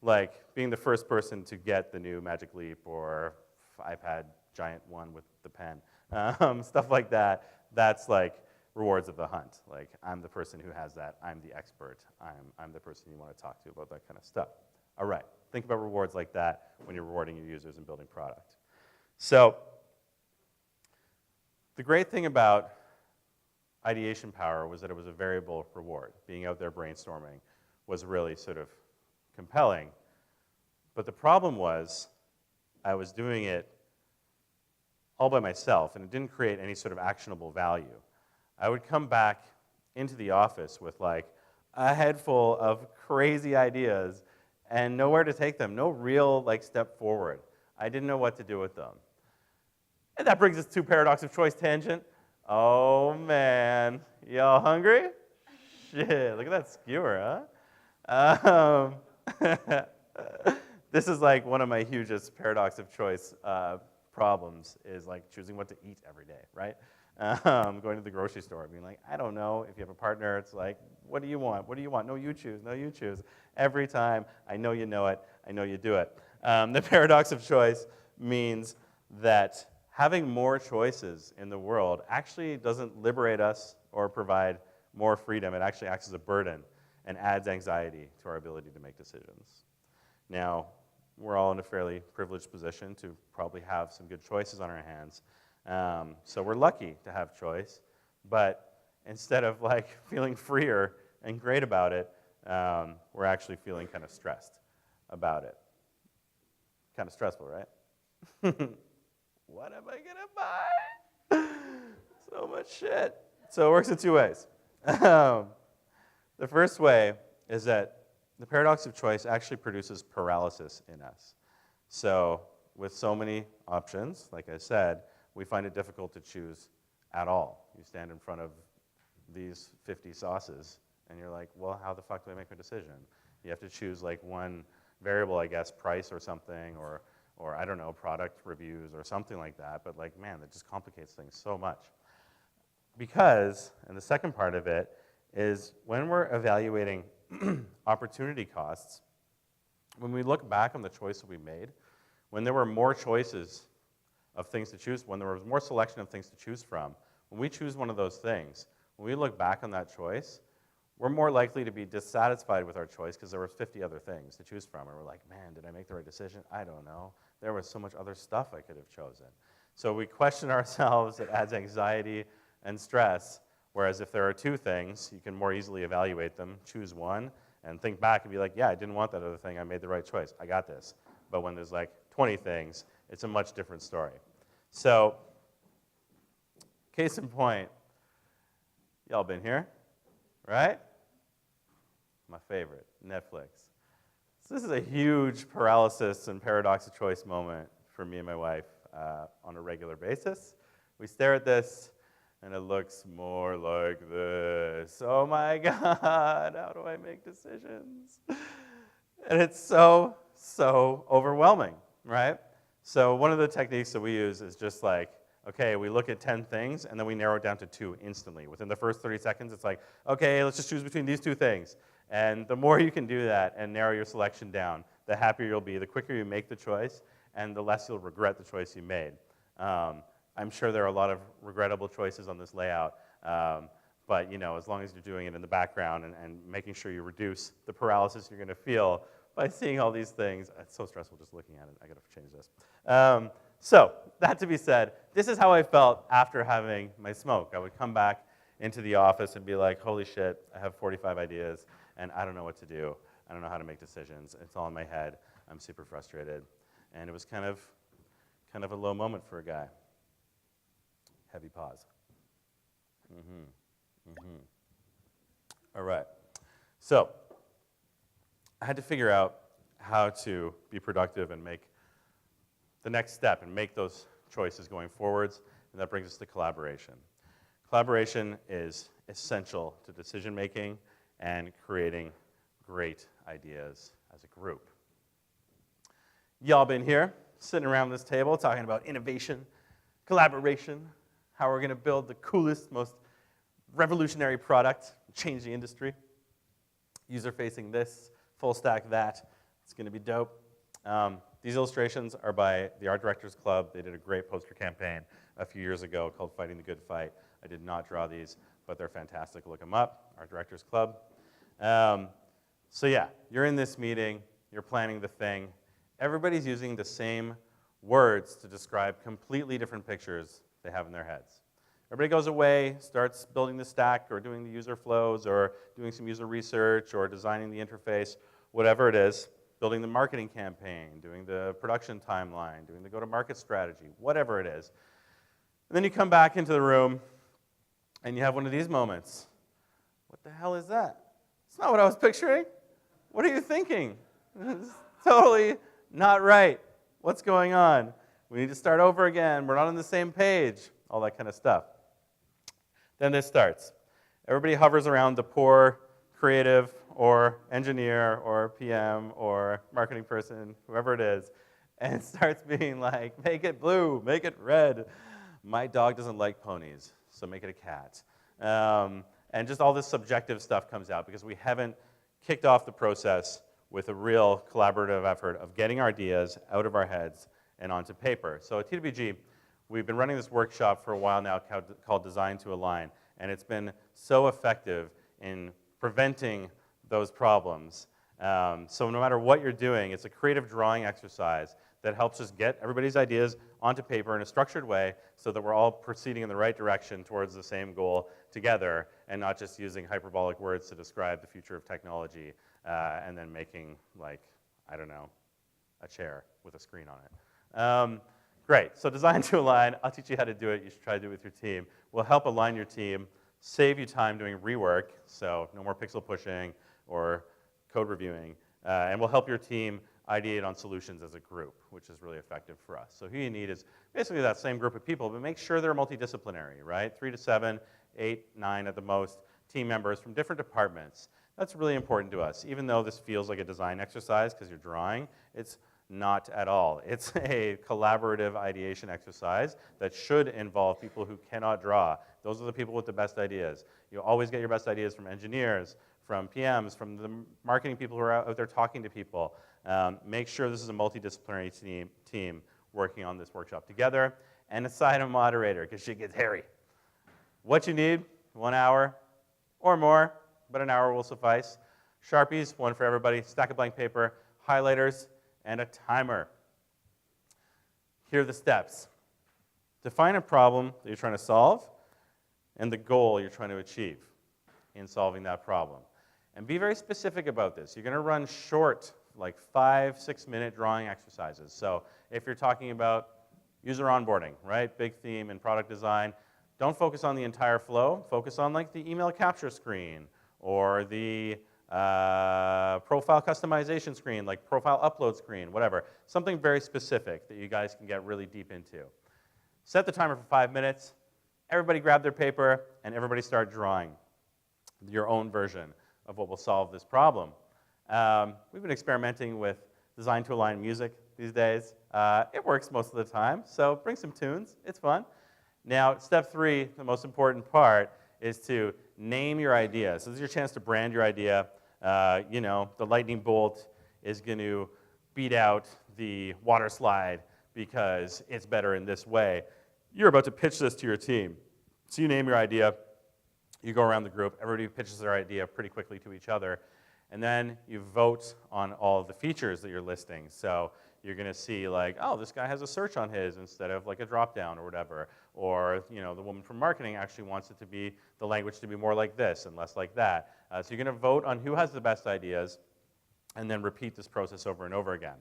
Like being the first person to get the new Magic Leap or iPad Giant 1 with the pen. Stuff like that. That's like rewards of the hunt. Like, I'm the person who has that. I'm the expert. I'm the person you want to talk to about that kind of stuff. All right, think about rewards like that when you're rewarding your users and building product. So the great thing about ideation power was that it was a variable reward. Being out there brainstorming was really sort of compelling. But the problem was I was doing it all by myself, and it didn't create any sort of actionable value. I would come back into the office with like a head full of crazy ideas and nowhere to take them, no real like step forward. I didn't know what to do with them. And that brings us to paradox of choice tangent. Oh man, y'all hungry? Shit, look at that skewer, huh? This is like one of my hugest paradox of choice problems is like choosing what to eat every day, right? Going to the grocery store, being like, I don't know. If you have a partner, it's like, what do you want? What do you want? No, you choose. No, you choose. Every time, I know you know it. I know you do it. The paradox of choice means that having more choices in the world actually doesn't liberate us or provide more freedom. It actually acts as a burden and adds anxiety to our ability to make decisions. Now, we're all in a fairly privileged position to probably have some good choices on our hands. So we're lucky to have choice, but instead of like feeling freer and great about it, we're actually feeling kind of stressed about it. Kind of stressful, right? What am I gonna buy? So much shit. So it works in two ways. The first way is that the paradox of choice actually produces paralysis in us. So with so many options, like I said, we find it difficult to choose at all. You stand in front of these 50 sauces, and you're like, well, how the fuck do I make a decision? You have to choose like one variable, I guess, price or something, or I don't know, product reviews or something like that. But like, man, that just complicates things so much. Because, and the second part of it is when we're evaluating opportunity costs, when we look back on the choice that we made, when there were more choices of things to choose, when there was more selection of things to choose from, when we choose one of those things, when we look back on that choice, we're more likely to be dissatisfied with our choice because there were 50 other things to choose from. And we're like, man, did I make the right decision? I don't know. There was so much other stuff I could have chosen. So we question ourselves. It adds anxiety and stress. Whereas if there are two things, you can more easily evaluate them, choose one, and think back and be like, yeah, I didn't want that other thing. I made the right choice. I got this. But when there's like 20 things, it's a much different story. So, case in point, y'all been here, right? My favorite, Netflix. So this is a huge paralysis and paradox of choice moment for me and my wife on a regular basis. We stare at this, and it looks more like this. Oh my God, how do I make decisions? And it's so overwhelming, right? So one of the techniques that we use is just like, okay, we look at 10 things, and then we narrow it down to 2 instantly. Within the first 30 seconds, it's like, okay, let's just choose between these 2 things. And the more you can do that and narrow your selection down, the happier you'll be, the quicker you make the choice, and the less you'll regret the choice you made. I'm sure there are a lot of regrettable choices on this layout, but you know, as long as you're doing it in the background and making sure you reduce the paralysis you're going to feel by seeing all these things. It's so stressful just looking at it. I got to change this. So that to be said, this is how I felt after having my smoke. I would come back into the office and be like, holy shit, I have 45 ideas, and I don't know what to do. I don't know how to make decisions. It's all in my head. I'm super frustrated. And it was kind of a low moment for a guy. Heavy pause. All right. So I had to figure out how to be productive and make the next step and make those choices going forwards, and that brings us to collaboration. Collaboration is essential to decision making and creating great ideas as a group. Y'all been here, sitting around this table, talking about innovation, collaboration, how we're going to build the coolest, most revolutionary product, change the industry. User-facing this, full stack that. It's going to be dope. These illustrations are by the Art Directors Club. They did a great poster campaign a few years ago called Fighting the Good Fight. I did not draw these, but they're fantastic. Look them up, Art Directors Club. So yeah, you're in this meeting, you're planning the thing. Everybody's using the same words to describe completely different pictures they have in their heads. Everybody goes away, starts building the stack or doing the user flows or doing some user research or designing the interface, whatever it is, building the marketing campaign, doing the production timeline, doing the go-to-market strategy, whatever it is. And then you come back into the room and you have one of these moments. What the hell is that? It's not what I was picturing. What are you thinking? It's totally not right. What's going on? We need to start over again. We're not on the same page. All that kind of stuff. Then this starts. Everybody hovers around the poor creative or engineer or PM or marketing person, whoever it is, and starts being like, make it blue, make it red. My dog doesn't like ponies, so make it a cat. And just all this subjective stuff comes out because we haven't kicked off the process with a real collaborative effort of getting our ideas out of our heads and onto paper. So at TWG, we've been running this workshop for a while now called Design to Align, and it's been so effective in preventing those problems. So no matter what you're doing, it's a creative drawing exercise that helps us get everybody's ideas onto paper in a structured way so that we're all proceeding in the right direction towards the same goal together and not just using hyperbolic words to describe the future of technology and then making, like, I don't know, a chair with a screen on it. Great, so Design to Align, I'll teach you how to do it. You should try to do it with your team. We'll help align your team, save you time doing rework, so no more pixel pushing or code reviewing, and we'll help your team ideate on solutions as a group, which is really effective for us. So who you need is basically that same group of people, but make sure they're multidisciplinary, right? 3 to 7, 8, 9 at the most, team members from different departments. That's really important to us. Even though this feels like a design exercise because you're drawing, it's not at all. It's a collaborative ideation exercise that should involve people who cannot draw. Those are the people with the best ideas. You always get your best ideas from engineers, from PMs, from the marketing people who are out there talking to people. Make sure this is a multidisciplinary team working on this workshop together, and assign a moderator because shit gets hairy. What you need, 1 hour or more, but an hour will suffice. Sharpies, one for everybody, stack of blank paper, highlighters, and a timer. Here are the steps. Define a problem that you're trying to solve and the goal you're trying to achieve in solving that problem. And be very specific about this. You're going to run short, like 5-6 minute drawing exercises. So if you're talking about user onboarding, right, big theme in product design, don't focus on the entire flow. Focus on like the email capture screen or the profile customization screen, like profile upload screen, whatever. Something very specific that you guys can get really deep into. Set the timer for 5 minutes. Everybody grab their paper and everybody start drawing your own version of what will solve this problem. We've been experimenting with Design to Align music these days. It works most of the time, so bring some tunes. It's fun. Now, step 3, the most important part, is to name your idea. So this is your chance to brand your idea. You know, the lightning bolt is going to beat out the water slide because it's better in this way. You're about to pitch this to your team. So you name your idea. You go around the group. Everybody pitches their idea pretty quickly to each other. And then you vote on all of the features that you're listing. So you're going to see like, oh, this guy has a search on his instead of like a drop-down or whatever. Or, you know, the woman from marketing actually wants it to be, the language to be more like this and less like that. So you're going to vote on who has the best ideas and then repeat this process over and over again.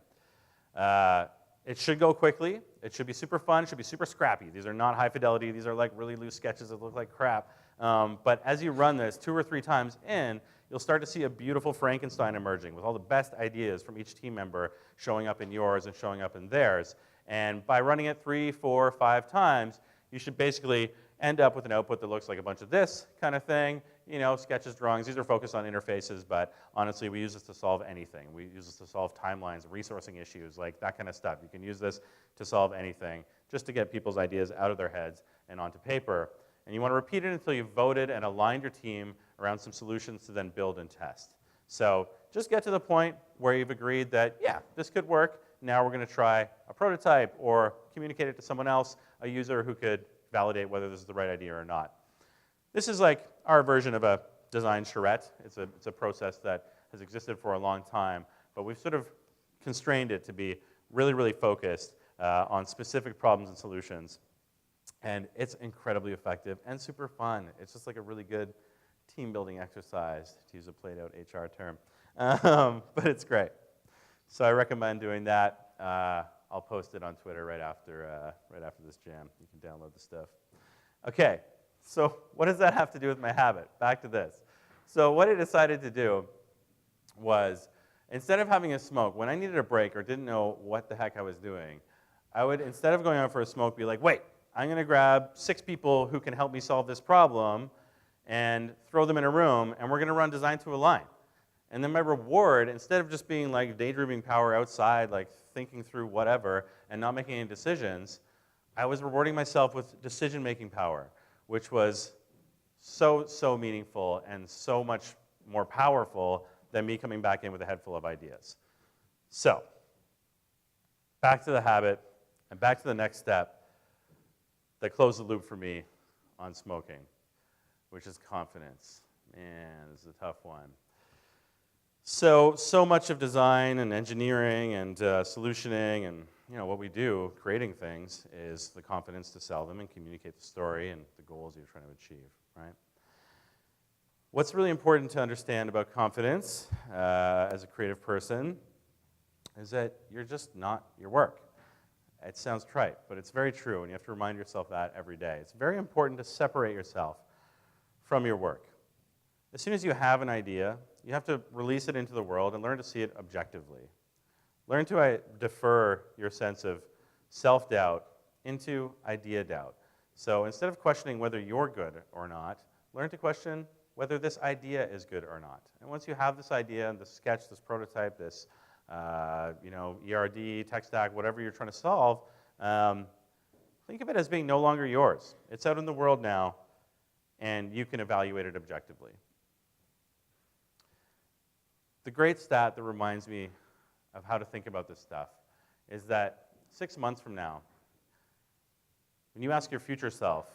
It should go quickly. It should be super fun. It should be super scrappy. These are not high fidelity. These are like really loose sketches that look like crap. But as you run this 2 or 3 times in, you'll start to see a beautiful Frankenstein emerging with all the best ideas from each team member showing up in yours and showing up in theirs. And by running it 3, 4, 5 times, you should basically end up with an output that looks like a bunch of this kind of thing. You know, sketches, drawings, these are focused on interfaces, but honestly, we use this to solve anything. We use this to solve timelines, resourcing issues, like that kind of stuff. You can use this to solve anything, just to get people's ideas out of their heads and onto paper. And you want to repeat it until you've voted and aligned your team around some solutions to then build and test. So just get to the point where you've agreed that, yeah, this could work. Now we're going to try a prototype or communicate it to someone else, a user who could validate whether this is the right idea or not. This is like our version of a design charrette. It's a process that has existed for a long time, but we've sort of constrained it to be really, really focused on specific problems and solutions. And it's incredibly effective and super fun. It's just like a really good team building exercise, to use a played out HR term. But it's great. So I recommend doing that. I'll post it on Twitter right after this jam. You can download the stuff. Okay, so what does that have to do with my habit? Back to this. So what I decided to do was, instead of having a smoke, when I needed a break or didn't know what the heck I was doing, I would, instead of going out for a smoke, be like, wait, I'm going to grab 6 people who can help me solve this problem and throw them in a room, and we're going to run design to align. And then my reward, instead of just being like daydreaming power outside, like thinking through whatever and not making any decisions, I was rewarding myself with decision-making power, which was so, so meaningful and so much more powerful than me coming back in with a head full of ideas. So, back to the habit and back to the next step that closed the loop for me on smoking, which is confidence. Man, this is a tough one. So much of design and engineering and solutioning and what we do, creating things, is the confidence to sell them and communicate the story and the goals you're trying to achieve, right? What's really important to understand about confidence as a creative person is that you're just not your work. It sounds trite, but it's very true, and you have to remind yourself that every day. It's very important to separate yourself from your work. As soon as you have an idea, you have to release it into the world and learn to see it objectively. Learn to defer your sense of self-doubt into idea doubt. So instead of questioning whether you're good or not, learn to question whether this idea is good or not. And once you have this idea, this sketch, this prototype, this ERD, tech stack, whatever you're trying to solve, think of it as being no longer yours. It's out in the world now, and you can evaluate it objectively. The great stat that reminds me of how to think about this stuff is that 6 months from now, when you ask your future self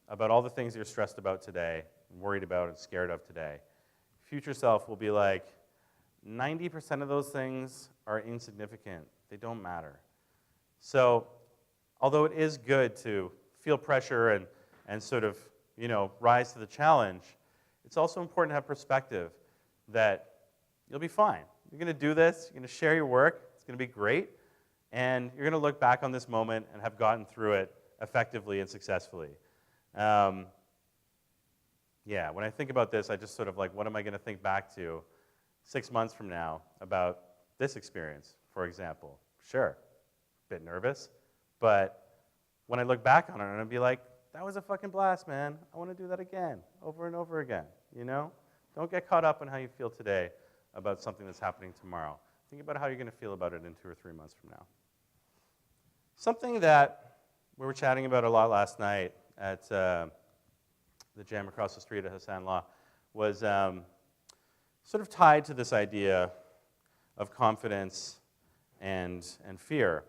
about all the things you're stressed about today, and worried about and scared of today, future self will be like, 90% of those things are insignificant. They don't matter. So, although it is good to feel pressure and sort of, rise to the challenge, it's also important to have perspective that you'll be fine. You're going to do this. You're going to share your work. It's going to be great. And you're going to look back on this moment and have gotten through it effectively and successfully. When I think about this, I just sort of like, what am I going to think back to 6 months from now about this experience, for example? Sure, a bit nervous, but when I look back on it, I'm going to be like, that was a fucking blast, man. I want to do that again, over and over again, Don't get caught up in how you feel today about something that's happening tomorrow. Think about how you're going to feel about it in 2 or 3 months from now. Something that we were chatting about a lot last night at the jam across the street at Hassan Law was sort of tied to this idea of confidence and fear.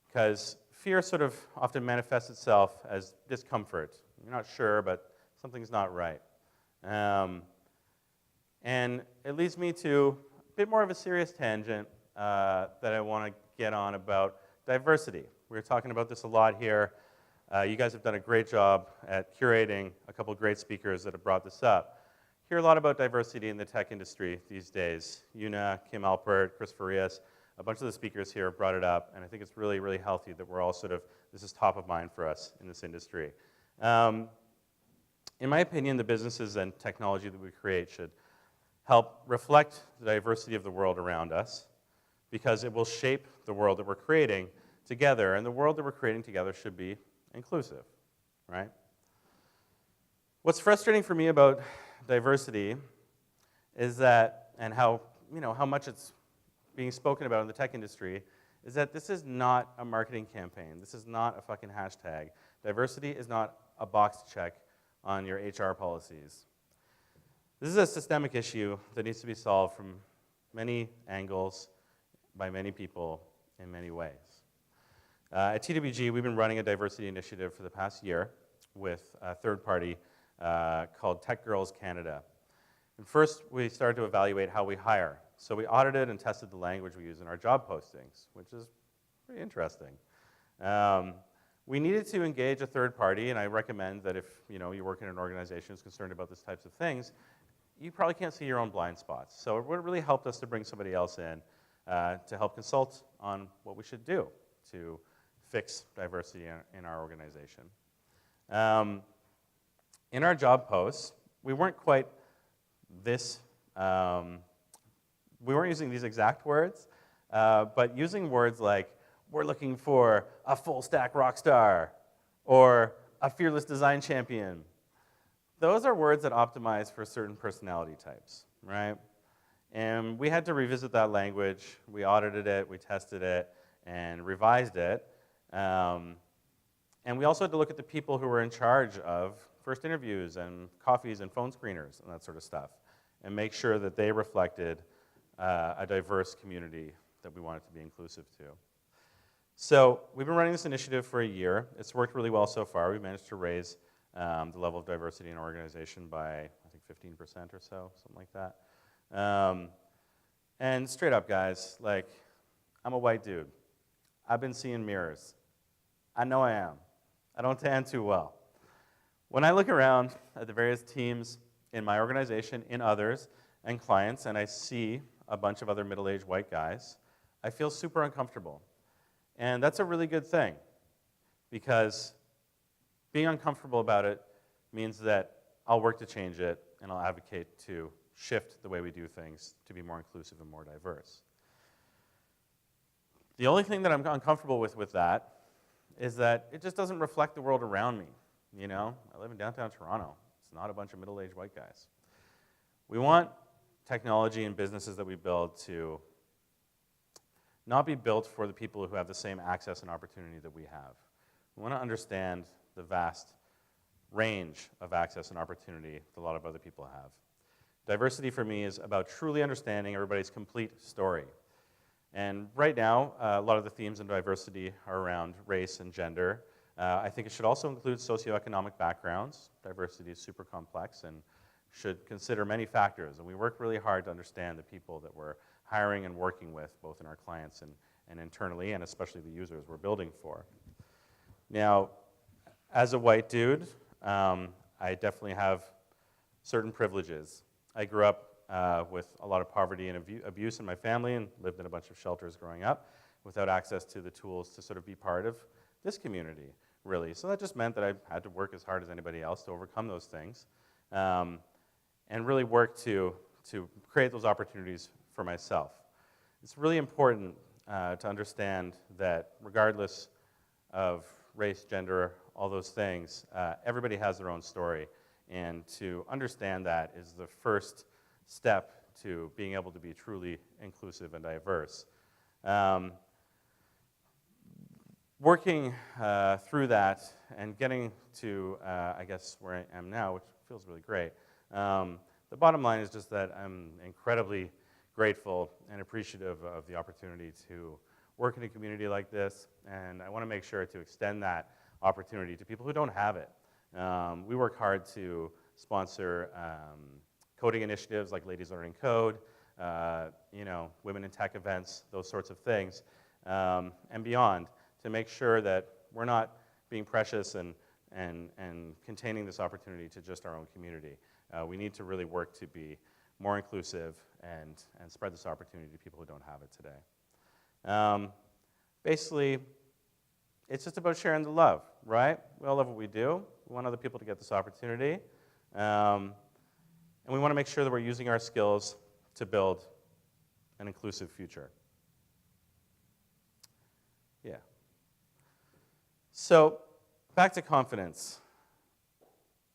Because fear sort of often manifests itself as discomfort. You're not sure, but something's not right. And it leads me to a bit more of a serious tangent that I want to get on about diversity. We were talking about this a lot here. You guys have done a great job at curating a couple of great speakers that have brought this up. Hear a lot about diversity in the tech industry these days. Una, Kim Alpert, Chris Farias, a bunch of the speakers here have brought it up, and I think it's really, really healthy that we're all sort of, this is top of mind for us in this industry. In my opinion, the businesses and technology that we create should help reflect the diversity of the world around us, because it will shape the world that we're creating together, and the world that we're creating together should be inclusive, right? What's frustrating for me about diversity is that, and how much it's being spoken about in the tech industry, is that this is not a marketing campaign. This is not a fucking hashtag. Diversity is not a box to check on your HR policies. This is a systemic issue that needs to be solved from many angles, by many people, in many ways. At TWG, we've been running a diversity initiative for the past year with a third party called Tech Girls Canada. And first, we started to evaluate how we hire. So we audited and tested the language we use in our job postings, which is pretty interesting. We needed to engage a third party, and I recommend that if you work in an organization that's concerned about these types of things, you probably can't see your own blind spots. So it really helped us to bring somebody else in to help consult on what we should do to fix diversity in our organization. In our job posts, we weren't quite this, we weren't using these exact words, but using words like, we're looking for a full stack rock star, or a fearless design champion. Those are words that optimize for certain personality types, right? And we had to revisit that language. We audited it, we tested it, and revised it. And we also had to look at the people who were in charge of first interviews and coffees and phone screeners and that sort of stuff, and make sure that they reflected a diverse community that we wanted to be inclusive to. So we've been running this initiative for a year. It's worked really well so far. We managed to raise the level of diversity in our organization by, I think, 15% or so, something like that. And straight up, guys, like, I'm a white dude. I've been seeing mirrors. I know I am. I don't tan too well. When I look around at the various teams in my organization, in others, and clients, and I see a bunch of other middle-aged white guys, I feel super uncomfortable. And that's a really good thing, because being uncomfortable about it means that I'll work to change it, and I'll advocate to shift the way we do things to be more inclusive and more diverse. The only thing that I'm uncomfortable with that is that it just doesn't reflect the world around me. I live in downtown Toronto. It's not a bunch of middle-aged white guys. We want technology and businesses that we build to not be built for the people who have the same access and opportunity that we have. We want to understand the vast range of access and opportunity that a lot of other people have. Diversity for me is about truly understanding everybody's complete story. And right now, a lot of the themes in diversity are around race and gender. I think it should also include socioeconomic backgrounds. Diversity is super complex and should consider many factors. And we work really hard to understand the people that we're hiring and working with, both in our clients and internally, and especially the users we're building for. Now, as a white dude, I definitely have certain privileges. I grew up with a lot of poverty and abuse in my family, and lived in a bunch of shelters growing up without access to the tools to sort of be part of this community, really. So that just meant that I had to work as hard as anybody else to overcome those things, and really work to create those opportunities for myself. It's really important to understand that regardless of race, gender, all those things, everybody has their own story, and to understand that is the first step to being able to be truly inclusive and diverse. Working through that and getting to, I guess, where I am now, which feels really great, the bottom line is just that I'm incredibly grateful and appreciative of the opportunity to work in a community like this, and I want to make sure to extend that opportunity to people who don't have it. We work hard to sponsor coding initiatives like Ladies Learning Code, women in tech events, those sorts of things, and beyond, to make sure that we're not being precious and containing this opportunity to just our own community. We need to really work to be more inclusive and spread this opportunity to people who don't have it today. Basically, it's just about sharing the love, right? We all love what we do. We want other people to get this opportunity. And we want to make sure that we're using our skills to build an inclusive future. Yeah. So back to confidence.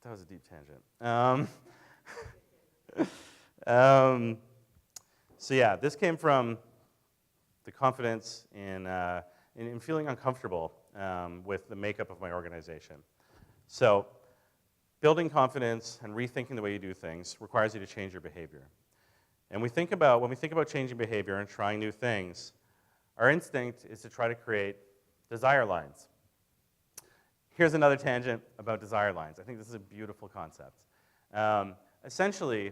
That was a deep tangent. So yeah, this came from the confidence in feeling uncomfortable with the makeup of my organization. So building confidence and rethinking the way you do things requires you to change your behavior. And when we think about changing behavior and trying new things, our instinct is to try to create desire lines. Here's another tangent about desire lines. I think this is a beautiful concept. Essentially,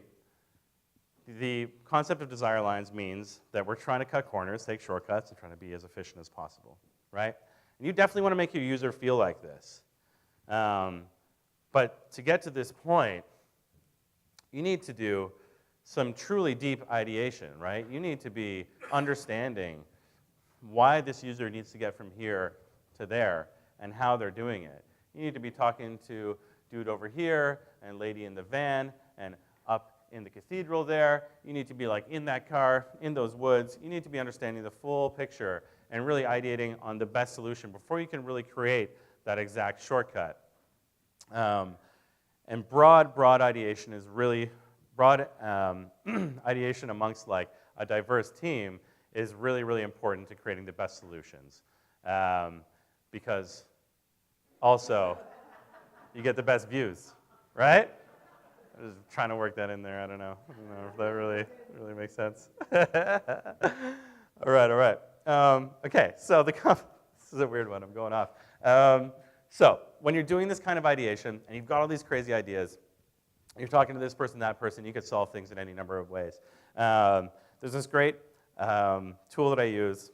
the concept of desire lines means that we're trying to cut corners, take shortcuts, and trying to be as efficient as possible, right? And you definitely want to make your user feel like this. But to get to this point, you need to do some truly deep ideation, right? You need to be understanding why this user needs to get from here to there and how they're doing it. You need to be talking to dude over here and lady in the van and up in the cathedral there. You need to be like in that car, in those woods. You need to be understanding the full picture and really ideating on the best solution before you can really create that exact shortcut. And broad ideation is really, ideation amongst like a diverse team is really, really important to creating the best solutions. Because also, you get the best views, right? I was trying to work that in there. I don't know if that really makes sense. All right. Okay, so this is a weird one. I'm going off. So when you're doing this kind of ideation, and you've got all these crazy ideas, you're talking to this person, that person, you could solve things in any number of ways. There's this great tool that I use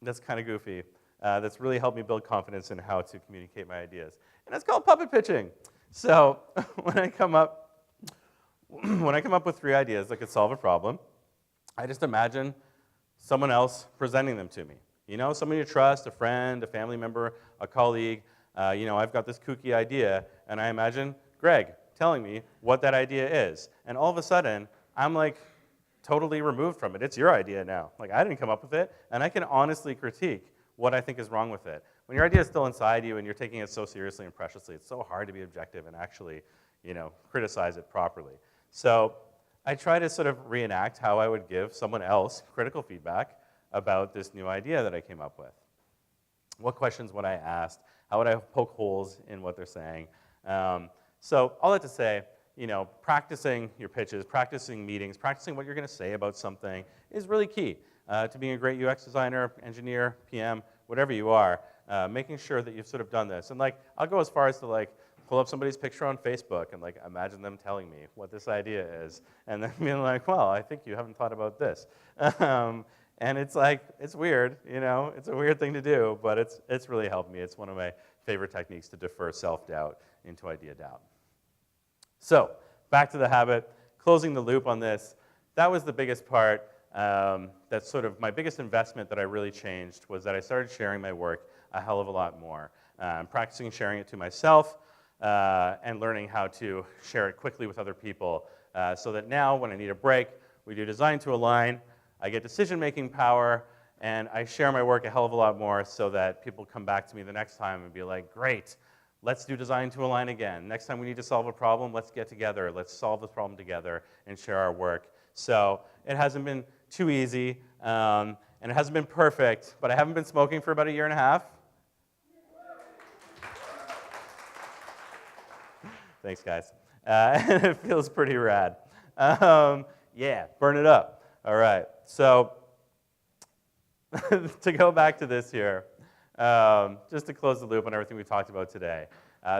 that's kind of goofy, that's really helped me build confidence in how to communicate my ideas. And it's called puppet pitching. So when I come up with 3 ideas that could solve a problem, I just imagine someone else presenting them to me. You know, someone you trust, a friend, a family member, a colleague. I've got this kooky idea, and I imagine Greg telling me what that idea is. And all of a sudden, I'm like totally removed from it. It's your idea now. Like, I didn't come up with it, and I can honestly critique what I think is wrong with it. When your idea is still inside you and you're taking it so seriously and preciously, it's so hard to be objective and actually, criticize it properly. So I try to sort of reenact how I would give someone else critical feedback about this new idea that I came up with. What questions would I ask? How would I poke holes in what they're saying? So all that to say, practicing your pitches, practicing meetings, practicing what you're going to say about something is really key to being a great UX designer, engineer, PM, whatever you are, making sure that you've sort of done this. And I'll go as far as to pull up somebody's picture on Facebook and imagine them telling me what this idea is, and then being like, well, I think you haven't thought about this. And it's it's weird, it's a weird thing to do, but it's really helped me. It's one of my favorite techniques to defer self-doubt into idea doubt. So back to the habit, closing the loop on this, that was the biggest part. That's sort of my biggest investment that I really changed was that I started sharing my work a hell of a lot more. Practicing sharing it to myself and learning how to share it quickly with other people so that now when I need a break, we do design to align, I get decision-making power, and I share my work a hell of a lot more so that people come back to me the next time and be like, great, let's do design to align again. Next time we need to solve a problem, let's get together. Let's solve this problem together and share our work. So it hasn't been too easy, and it hasn't been perfect, but I haven't been smoking for about 1.5 years. Thanks, guys. And it feels pretty rad. Yeah, burn it up. All right, so to go back to this here, just to close the loop on everything we talked about today,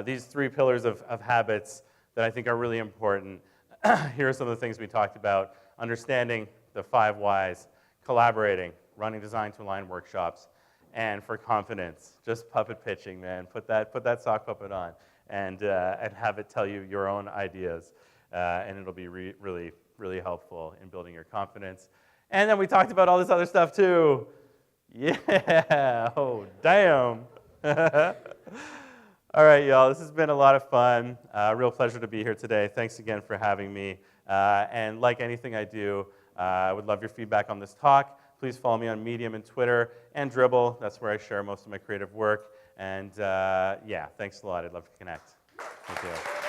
these 3 pillars of habits that I think are really important. Here are some of the things we talked about: understanding the 5 whys, collaborating, running design to align workshops, and for confidence, just puppet pitching, man. Put that sock puppet on and have it tell you your own ideas, and it'll be really, really helpful in building your confidence. And then we talked about all this other stuff too. Yeah, oh, damn. All right, y'all, this has been a lot of fun. Real pleasure to be here today. Thanks again for having me. And like anything I do, I would love your feedback on this talk. Please follow me on Medium and Twitter and Dribble. That's where I share most of my creative work. And yeah, thanks a lot. I'd love to connect. Thank you.